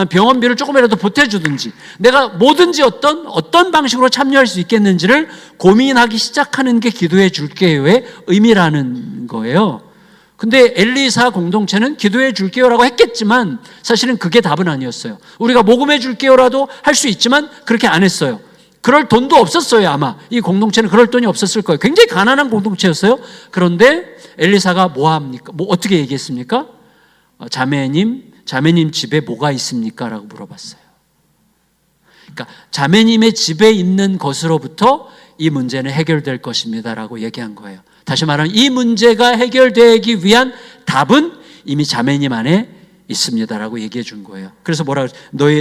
병원비를 조금이라도 보태주든지 내가 뭐든지 어떤 방식으로 참여할 수 있겠는지를 고민하기 시작하는 게 기도해 줄게요의 의미라는 거예요. 근데 엘리사 공동체는 기도해 줄게요라고 했겠지만 사실은 그게 답은 아니었어요. 우리가 모금해 줄게요라도 할 수 있지만 그렇게 안 했어요. 그럴 돈도 없었어요. 아마 이 공동체는 그럴 돈이 없었을 거예요. 굉장히 가난한 공동체였어요. 그런데 엘리사가 어떻게 얘기했습니까? 자매님 집에 뭐가 있습니까? 라고 물어봤어요. 그러니까 자매님의 집에 있는 것으로부터 이 문제는 해결될 것입니다 라고 얘기한 거예요. 다시 말하면 이 문제가 해결되기 위한 답은 이미 자매님 안에 있습니다 라고 얘기해 준 거예요. 그래서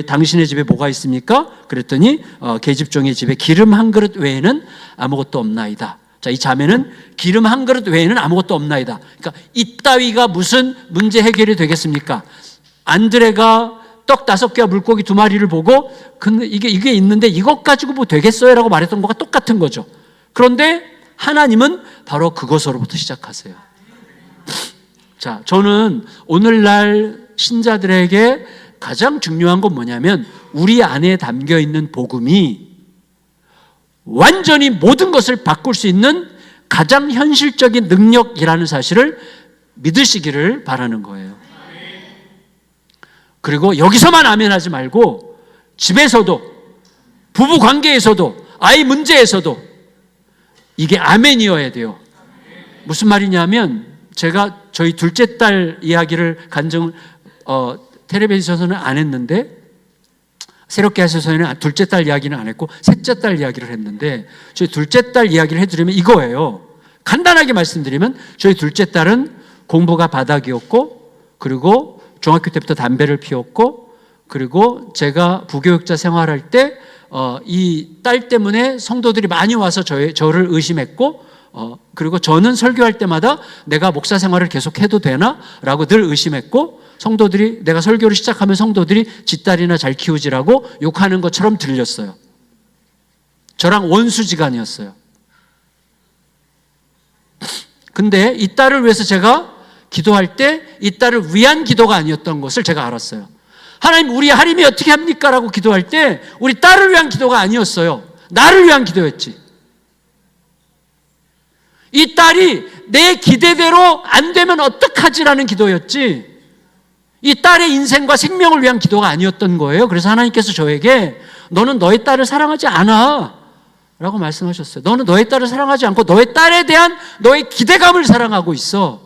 당신의 집에 뭐가 있습니까? 그랬더니 계집종의 집에 기름 한 그릇 외에는 아무것도 없나이다. 자, 이 자매는 기름 한 그릇 외에는 아무것도 없나이다. 그러니까 이따위가 무슨 문제 해결이 되겠습니까? 안드레가 떡 5개와 물고기 2마리를 보고 근데 이게 있는데 이것 가지고 뭐 되겠어요? 라고 말했던 것과 똑같은 거죠. 그런데 하나님은 바로 그것으로부터 시작하세요. 자, 저는 오늘날 신자들에게 가장 중요한 건 뭐냐면 우리 안에 담겨 있는 복음이 완전히 모든 것을 바꿀 수 있는 가장 현실적인 능력이라는 사실을 믿으시기를 바라는 거예요. 그리고 여기서만 아멘 하지 말고 집에서도 부부 관계에서도 아이 문제에서도 이게 아멘이어야 돼요. 무슨 말이냐면 제가 저희 둘째 딸 이야기를 텔레비전에서는 안 했는데 새롭게 하셔서는 둘째 딸 이야기는 안 했고 셋째 딸 이야기를 했는데, 저희 둘째 딸 이야기를 해드리면 이거예요. 간단하게 말씀드리면 저희 둘째 딸은 공부가 바닥이었고, 그리고 중학교 때부터 담배를 피웠고, 그리고 제가 부교육자 생활할 때 이 딸 때문에 성도들이 많이 와서 저를 의심했고, 그리고 저는 설교할 때마다 내가 목사 생활을 계속 해도 되나? 라고 늘 의심했고, 성도들이, 내가 설교를 시작하면 성도들이 지 딸이나 잘 키우지라고 욕하는 것처럼 들렸어요. 저랑 원수지간이었어요. 근데 이 딸을 위해서 제가 기도할 때 이 딸을 위한 기도가 아니었던 것을 제가 알았어요. 하나님, 우리 하림이 어떻게 합니까? 라고 기도할 때 우리 딸을 위한 기도가 아니었어요. 나를 위한 기도였지. 이 딸이 내 기대대로 안 되면 어떡하지라는 기도였지, 이 딸의 인생과 생명을 위한 기도가 아니었던 거예요. 그래서 하나님께서 저에게 너는 너의 딸을 사랑하지 않아 라고 말씀하셨어요. 너는 너의 딸을 사랑하지 않고 너의 딸에 대한 너의 기대감을 사랑하고 있어.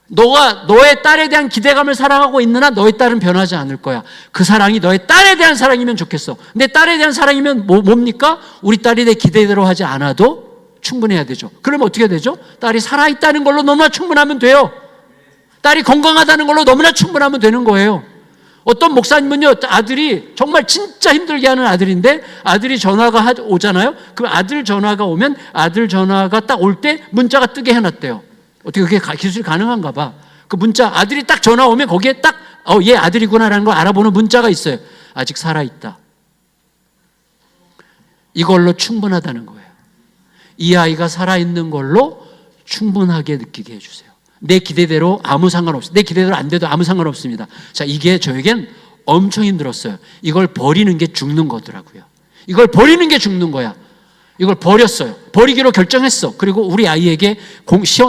너가 너의 딸에 대한 기대감을 사랑하고 있는 한 너의 딸은 변하지 않을 거야. 그 사랑이 너의 딸에 대한 사랑이면 좋겠어. 내 딸에 대한 사랑이면 뭡니까? 우리 딸이 내 기대대로 하지 않아도 충분해야 되죠. 그러면 어떻게 되죠? 딸이 살아있다는 걸로 너무나 충분하면 돼요. 딸이 건강하다는 걸로 너무나 충분하면 되는 거예요. 어떤 목사님은요, 아들이 정말 진짜 힘들게 하는 아들인데 아들이 전화가 오잖아요. 그 아들 전화가 오면 아들 전화가 딱 올 때 문자가 뜨게 해놨대요. 어떻게 그게 기술이 가능한가 봐. 그 문자, 아들이 딱 전화 오면 거기에 딱 얘 아들이구나라는 걸 알아보는 문자가 있어요. 아직 살아있다. 이걸로 충분하다는 거예요. 이 아이가 살아있는 걸로 충분하게 느끼게 해주세요. 내 기대대로 아무 상관없어요. 내 기대대로 안 돼도 아무 상관없습니다. 자, 이게 저에겐 엄청 힘들었어요. 이걸 버리는 게 죽는 거더라고요. 이걸 버리는 게 죽는 거야. 이걸 버렸어요. 버리기로 결정했어. 그리고 우리 아이에게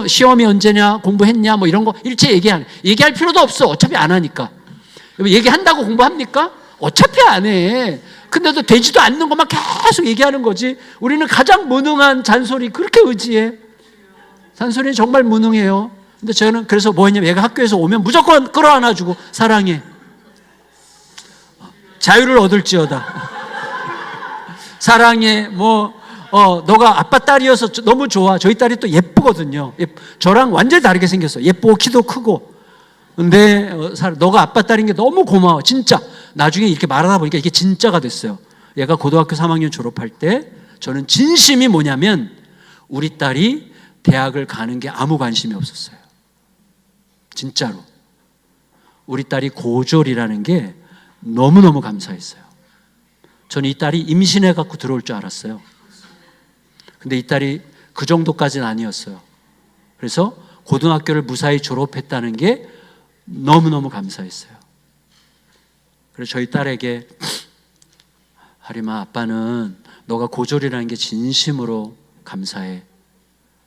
시험이 언제냐, 공부했냐, 뭐 이런 거 일체 얘기할 필요도 없어. 어차피 안 하니까. 얘기한다고 공부합니까? 어차피 안 해. 근데도 되지도 않는 것만 계속 얘기하는 거지. 우리는 가장 무능한 잔소리 그렇게 의지해. 잔소리는 정말 무능해요. 근데 저는 그래서 뭐 했냐면, 얘가 학교에서 오면 무조건 끌어안아주고 사랑해. 자유를 얻을지어다. 사랑해. 너가 아빠 딸이어서 너무 좋아. 저희 딸이 또 예쁘거든요. 저랑 완전히 다르게 생겼어요. 예쁘고 키도 크고. 근데 너가 아빠 딸인 게 너무 고마워. 진짜. 나중에 이렇게 말하다 보니까 이게 진짜가 됐어요. 얘가 고등학교 3학년 졸업할 때 저는 진심이 뭐냐면 우리 딸이 대학을 가는 게 아무 관심이 없었어요. 진짜로. 우리 딸이 고졸이라는 게 너무너무 감사했어요. 저는 이 딸이 임신해 갖고 들어올 줄 알았어요. 근데 이 딸이 그 정도까지는 아니었어요. 그래서 고등학교를 무사히 졸업했다는 게 너무너무 감사했어요. 그래서 저희 딸에게, 하림아, 아빠는 너가 고졸이라는 게 진심으로 감사해.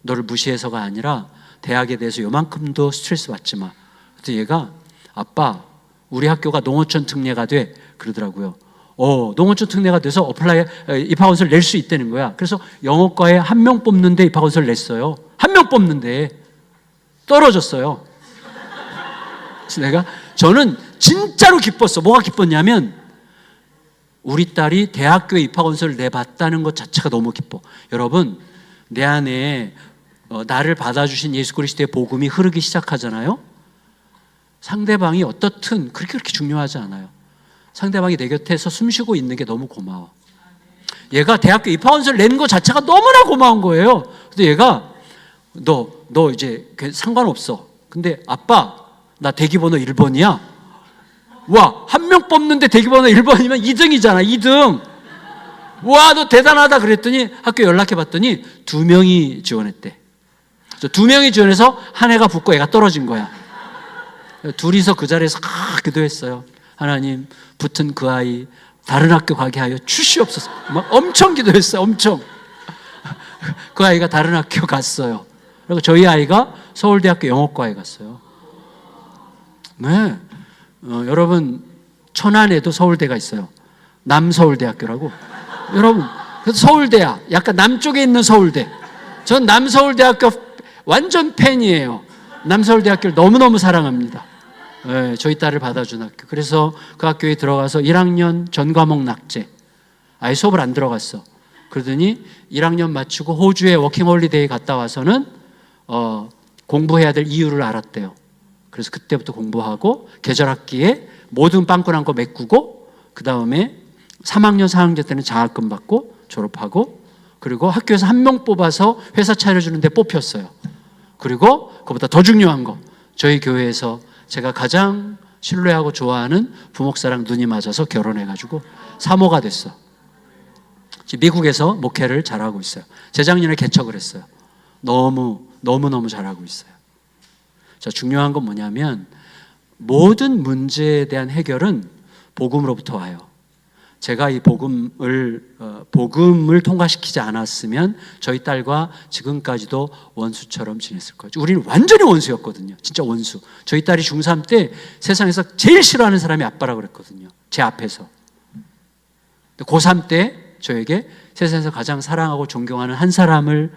너를 무시해서가 아니라 대학에 대해서 요만큼도 스트레스 받지 마. 그래서 얘가, 아빠, 우리 학교가 농어촌 특례가 돼. 그러더라고요. 농어촌 특례가 돼서 입학원서를 낼 수 있다는 거야. 그래서 영어과에 1명 뽑는데 입학원서를 냈어요. 1명 뽑는데 떨어졌어요. 그래서 저는 진짜로 기뻤어. 뭐가 기뻤냐면 우리 딸이 대학교에 입학원서를 내봤다는 것 자체가 너무 기뻐. 여러분, 내 안에 나를 받아주신 예수 그리스도의 복음이 흐르기 시작하잖아요. 상대방이 어떻든 그렇게 중요하지 않아요. 상대방이 내 곁에서 숨쉬고 있는 게 너무 고마워. 얘가 대학교 입학원서를 낸 것 자체가 너무나 고마운 거예요. 근데 얘가 너 이제 상관없어. 근데 아빠, 나 대기번호 1번이야. 와, 1명 뽑는데 대기번호 1번이면 2등이잖아. 2등. 와, 너 대단하다 그랬더니 학교 연락해 봤더니 2명이 지원했대. 2명이 지원해서 한 해가 붙고 애가 떨어진 거야. 둘이서 그 자리에서 기도했어요. 하나님, 붙은 그 아이 다른 학교 가게 하여 주시옵소서. 막 엄청 기도했어요. 엄청. 그 아이가 다른 학교 갔어요. 그리고 저희 아이가 서울대학교 영어과에 갔어요. 네, 여러분, 천안에도 서울대가 있어요. 남서울대학교라고. 여러분, 그래서 서울대야. 약간 남쪽에 있는 서울대. 전 남서울대학교 완전 팬이에요. 남서울대학교를 너무너무 사랑합니다. 예, 저희 딸을 받아준 학교. 그래서 그 학교에 들어가서 1학년 전 과목 낙제. 아예 수업을 안 들어갔어. 그러더니 1학년 마치고 호주에 워킹홀리데이 갔다 와서는 공부해야 될 이유를 알았대요. 그래서 그때부터 공부하고 계절학기에 모든 빵꾸난 거 메꾸고 그 다음에 3학년, 4학년 때는 장학금 받고 졸업하고 그리고 학교에서 한 명 뽑아서 회사 차려주는데 뽑혔어요. 그리고 그보다 더 중요한 거 저희 교회에서 제가 가장 신뢰하고 좋아하는 부목사랑 눈이 맞아서 결혼해가지고 사모가 됐어. 지금 미국에서 목회를 잘하고 있어요. 재작년에 개척을 했어요. 너무너무 잘하고 있어요. 자, 중요한 건 뭐냐면 모든 문제에 대한 해결은 복음으로부터 와요. 제가 이 복음을 통과시키지 않았으면 저희 딸과 지금까지도 원수처럼 지냈을 거죠. 우리는 완전히 원수였거든요. 진짜 원수. 저희 딸이 중3 때 세상에서 제일 싫어하는 사람이 아빠라고 그랬거든요. 제 앞에서. 고3 때 저에게 세상에서 가장 사랑하고 존경하는 한 사람을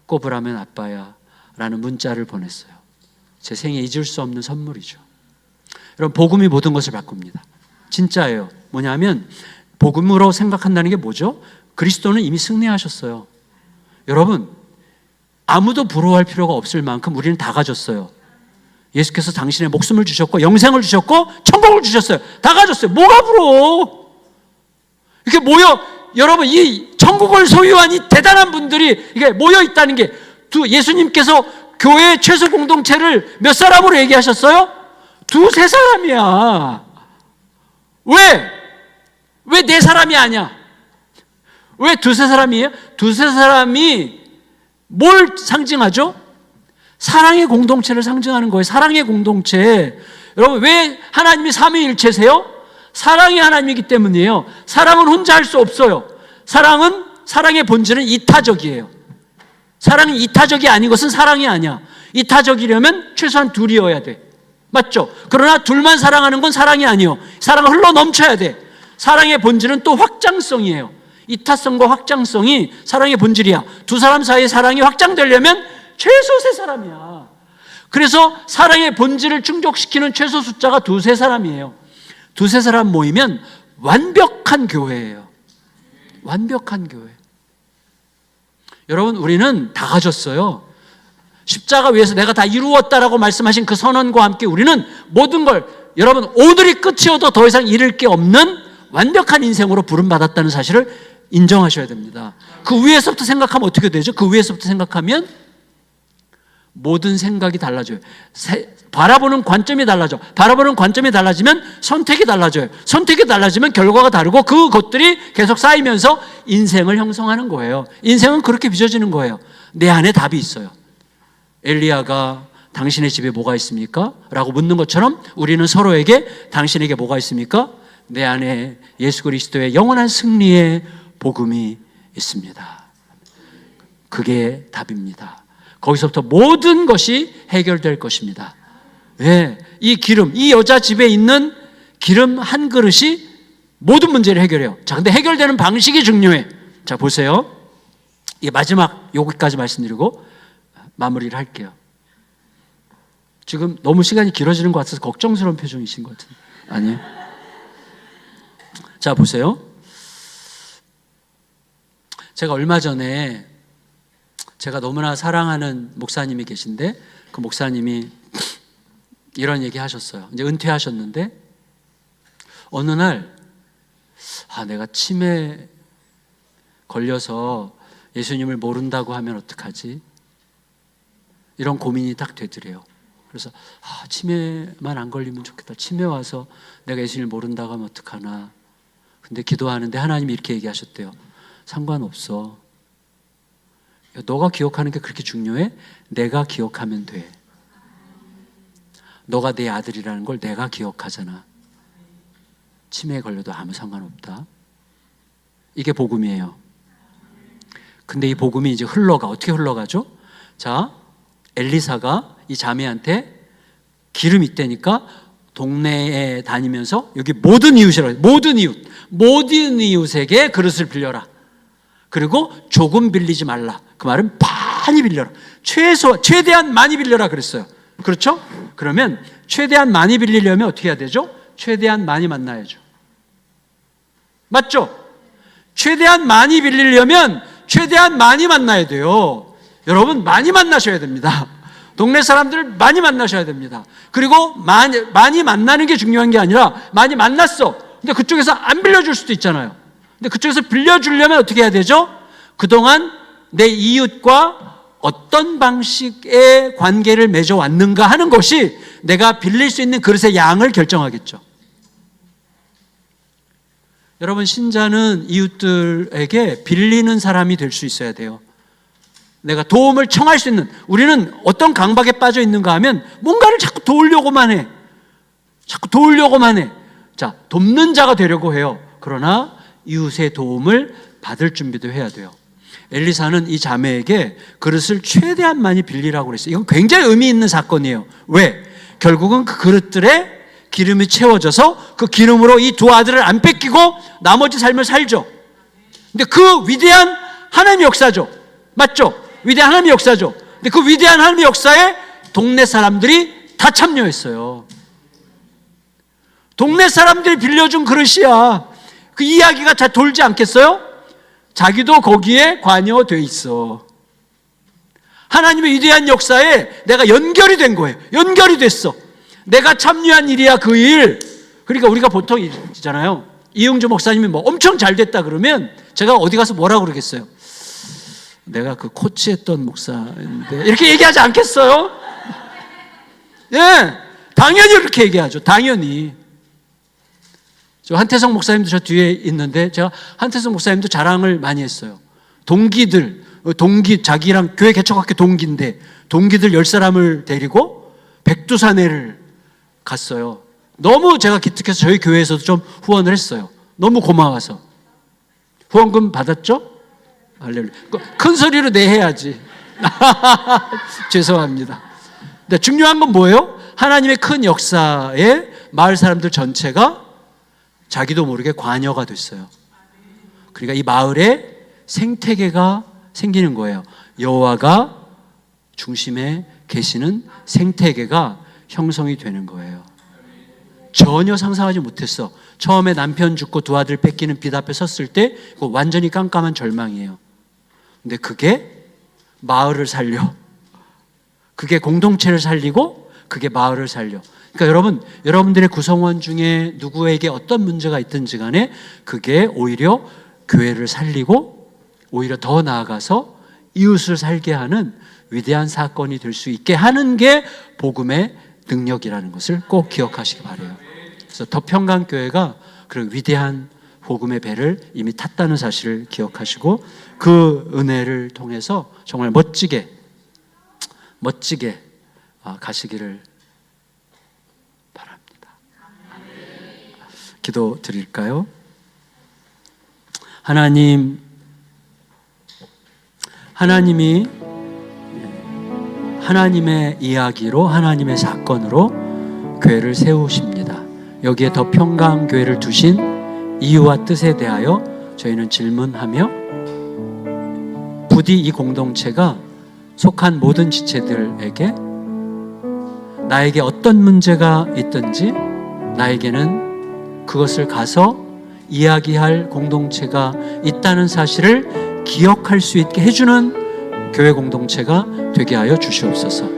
꼽으라면 아빠야 라는 문자를 보냈어요. 제 생에 잊을 수 없는 선물이죠. 여러분, 복음이 모든 것을 바꿉니다. 진짜예요. 뭐냐면 복음으로 생각한다는 게 뭐죠? 그리스도는 이미 승리하셨어요. 여러분, 아무도 부러워할 필요가 없을 만큼 우리는 다 가졌어요. 예수께서 당신의 목숨을 주셨고 영생을 주셨고 천국을 주셨어요. 다 가졌어요. 뭐가 부러워? 이렇게 모여, 여러분, 이 천국을 소유한 이 대단한 분들이 이게 모여 있다는 게 예수님께서 교회의 최소 공동체를 몇 사람으로 얘기하셨어요? 2-3사람이야. 왜 네 사람이 아니야? 왜 2-3사람이에요? 2-3사람이 뭘 상징하죠? 사랑의 공동체를 상징하는 거예요. 사랑의 공동체. 여러분, 왜 하나님이 삼위일체세요? 사랑의 하나님이기 때문이에요. 사랑은 혼자 할 수 없어요. 사랑의 본질은 이타적이에요. 사랑이 이타적이 아닌 것은 사랑이 아니야. 이타적이려면 최소한 둘이어야 돼. 맞죠? 그러나 둘만 사랑하는 건 사랑이 아니에요. 사랑은 흘러 넘쳐야 돼. 사랑의 본질은 또 확장성이에요. 이타성과 확장성이 사랑의 본질이야. 2사람 사이의 사랑이 확장되려면 최소 3사람이야. 그래서 사랑의 본질을 충족시키는 최소 숫자가 2-3사람이에요. 2-3사람 모이면 완벽한 교회예요. 완벽한 교회. 여러분, 우리는 다 가졌어요. 십자가 위에서 내가 다 이루었다라고 말씀하신 그 선언과 함께 우리는 모든 걸, 여러분, 오늘이 끝이어도 더 이상 잃을 게 없는 완벽한 인생으로 부름받았다는 사실을 인정하셔야 됩니다. 그 위에서부터 생각하면 어떻게 되죠? 그 위에서부터 생각하면 모든 생각이 달라져요. 바라보는 관점이 달라져. 바라보는 관점이 달라지면 선택이 달라져요. 선택이 달라지면 결과가 다르고 그것들이 계속 쌓이면서 인생을 형성하는 거예요. 인생은 그렇게 빚어지는 거예요. 내 안에 답이 있어요. 엘리야가 당신의 집에 뭐가 있습니까? 라고 묻는 것처럼 우리는 서로에게 당신에게 뭐가 있습니까? 내 안에 예수 그리스도의 영원한 승리의 복음이 있습니다. 그게 답입니다. 거기서부터 모든 것이 해결될 것입니다. 왜? 이 기름, 이 여자 집에 있는 기름 한 그릇이 모든 문제를 해결해요. 자, 근데 해결되는 방식이 중요해. 자, 보세요. 이 마지막 여기까지 말씀드리고 마무리를 할게요. 지금 너무 시간이 길어지는 것 같아서 걱정스러운 표정이신 것 같은데. 아니에요? 자, 보세요. 제가 얼마 전에 제가 너무나 사랑하는 목사님이 계신데 그 목사님이 이런 얘기 하셨어요. 이제 은퇴하셨는데 어느 날 내가 치매 걸려서 예수님을 모른다고 하면 어떡하지? 이런 고민이 딱 되더래요. 그래서 치매만 안 걸리면 좋겠다. 치매 와서 내가 예수님을 모른다고 하면 어떡하나. 근데 기도하는데 하나님이 이렇게 얘기하셨대요. 상관없어. 너가 기억하는 게 그렇게 중요해? 내가 기억하면 돼. 너가 내 아들이라는 걸 내가 기억하잖아. 치매에 걸려도 아무 상관없다. 이게 복음이에요. 근데 이 복음이 이제 흘러가. 어떻게 흘러가죠? 자, 엘리사가 이 자매한테 기름 있다니까 동네에 다니면서 여기 모든 이웃이라고 해요. 모든 이웃에게 그릇을 빌려라. 그리고 조금 빌리지 말라. 그 말은 많이 빌려라. 최대한 많이 빌려라 그랬어요. 그렇죠? 그러면 최대한 많이 빌리려면 어떻게 해야 되죠? 최대한 많이 만나야죠. 맞죠? 최대한 많이 빌리려면 최대한 많이 만나야 돼요. 여러분, 많이 만나셔야 됩니다. 동네 사람들을 많이 만나셔야 됩니다. 그리고 많이 만나는 게 중요한 게 아니라 많이 만났어. 근데 그쪽에서 안 빌려줄 수도 있잖아요. 근데 그쪽에서 빌려주려면 어떻게 해야 되죠? 그동안 내 이웃과 어떤 방식의 관계를 맺어왔는가 하는 것이 내가 빌릴 수 있는 그릇의 양을 결정하겠죠. 여러분, 신자는 이웃들에게 빌리는 사람이 될 수 있어야 돼요. 내가 도움을 청할 수 있는, 우리는 어떤 강박에 빠져 있는가 하면 뭔가를 자꾸 도우려고만 해. 자꾸 도우려고만 해. 자, 돕는 자가 되려고 해요. 그러나 이웃의 도움을 받을 준비도 해야 돼요. 엘리사는 이 자매에게 그릇을 최대한 많이 빌리라고 그랬어요. 이건 굉장히 의미 있는 사건이에요. 왜? 결국은 그 그릇들에 기름이 채워져서 그 기름으로 이 두 아들을 안 뺏기고 나머지 삶을 살죠. 근데 그 위대한 하나님의 역사죠. 맞죠? 위대한 하나님의 역사죠. 근데 그 위대한 하나님의 역사에 동네 사람들이 다 참여했어요. 동네 사람들이 빌려준 그릇이야. 그 이야기가 잘 돌지 않겠어요? 자기도 거기에 관여돼 있어. 하나님의 위대한 역사에 내가 연결이 된 거예요. 연결이 됐어. 내가 참여한 일이야, 그 일. 그러니까 우리가 보통 있잖아요. 이용주 목사님이 뭐 엄청 잘 됐다 그러면 제가 어디 가서 뭐라고 그러겠어요? 내가 그 코치했던 목사인데 이렇게 얘기하지 않겠어요? 예, 당연히 그렇게 얘기하죠. 당연히. 저 한태성 목사님도 저 뒤에 있는데 제가 한태성 목사님도 자랑을 많이 했어요. 동기 자기랑 교회 개척학교 동기인데 동기들 10사람을 데리고 백두산해를 갔어요. 너무 제가 기특해서 저희 교회에서도 좀 후원을 했어요. 너무 고마워서. 후원금 받았죠? 할렐루야. 큰 소리로 네 해야지. 죄송합니다. 근데 중요한 건 뭐예요? 하나님의 큰 역사에 마을 사람들 전체가 자기도 모르게 관여가 됐어요. 그러니까 이 마을에 생태계가 생기는 거예요. 여호와가 중심에 계시는 생태계가 형성이 되는 거예요. 전혀 상상하지 못했어. 처음에 남편 죽고 두 아들 뺏기는 빛 앞에 섰을 때 완전히 깜깜한 절망이에요. 근데 그게 마을을 살려. 그게 공동체를 살리고 그게 마을을 살려. 그러니까 여러분들의 구성원 중에 누구에게 어떤 문제가 있든지 간에 그게 오히려 교회를 살리고 오히려 더 나아가서 이웃을 살게 하는 위대한 사건이 될 수 있게 하는 게 복음의 능력이라는 것을 꼭 기억하시기 바라요. 그래서 덕평강교회가 그런 위대한 복음의 배를 이미 탔다는 사실을 기억하시고 그 은혜를 통해서 정말 멋지게 가시기를 바랍니다. 기도 드릴까요? 하나님이 하나님의 이야기로 하나님의 사건으로 교회를 세우십니다. 여기에 더 평강교회를 두신 이유와 뜻에 대하여 저희는 질문하며 부디 이 공동체가 속한 모든 지체들에게 나에게 어떤 문제가 있든지 나에게는 그것을 가서 이야기할 공동체가 있다는 사실을 기억할 수 있게 해주는 교회 공동체가 되게 하여 주시옵소서.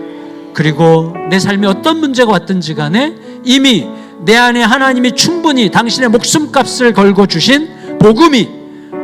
그리고 내 삶에 어떤 문제가 왔든지 간에 이미 내 안에 하나님이 충분히 당신의 목숨값을 걸고 주신 복음이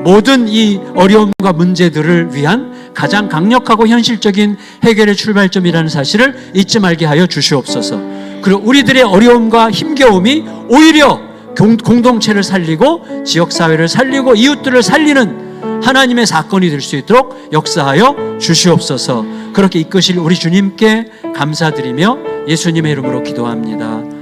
모든 이 어려움과 문제들을 위한 가장 강력하고 현실적인 해결의 출발점이라는 사실을 잊지 말게 하여 주시옵소서. 그리고 우리들의 어려움과 힘겨움이 오히려 공동체를 살리고 지역사회를 살리고 이웃들을 살리는 하나님의 사건이 될 수 있도록 역사하여 주시옵소서. 그렇게 이끄실 우리 주님께 감사드리며 예수님의 이름으로 기도합니다.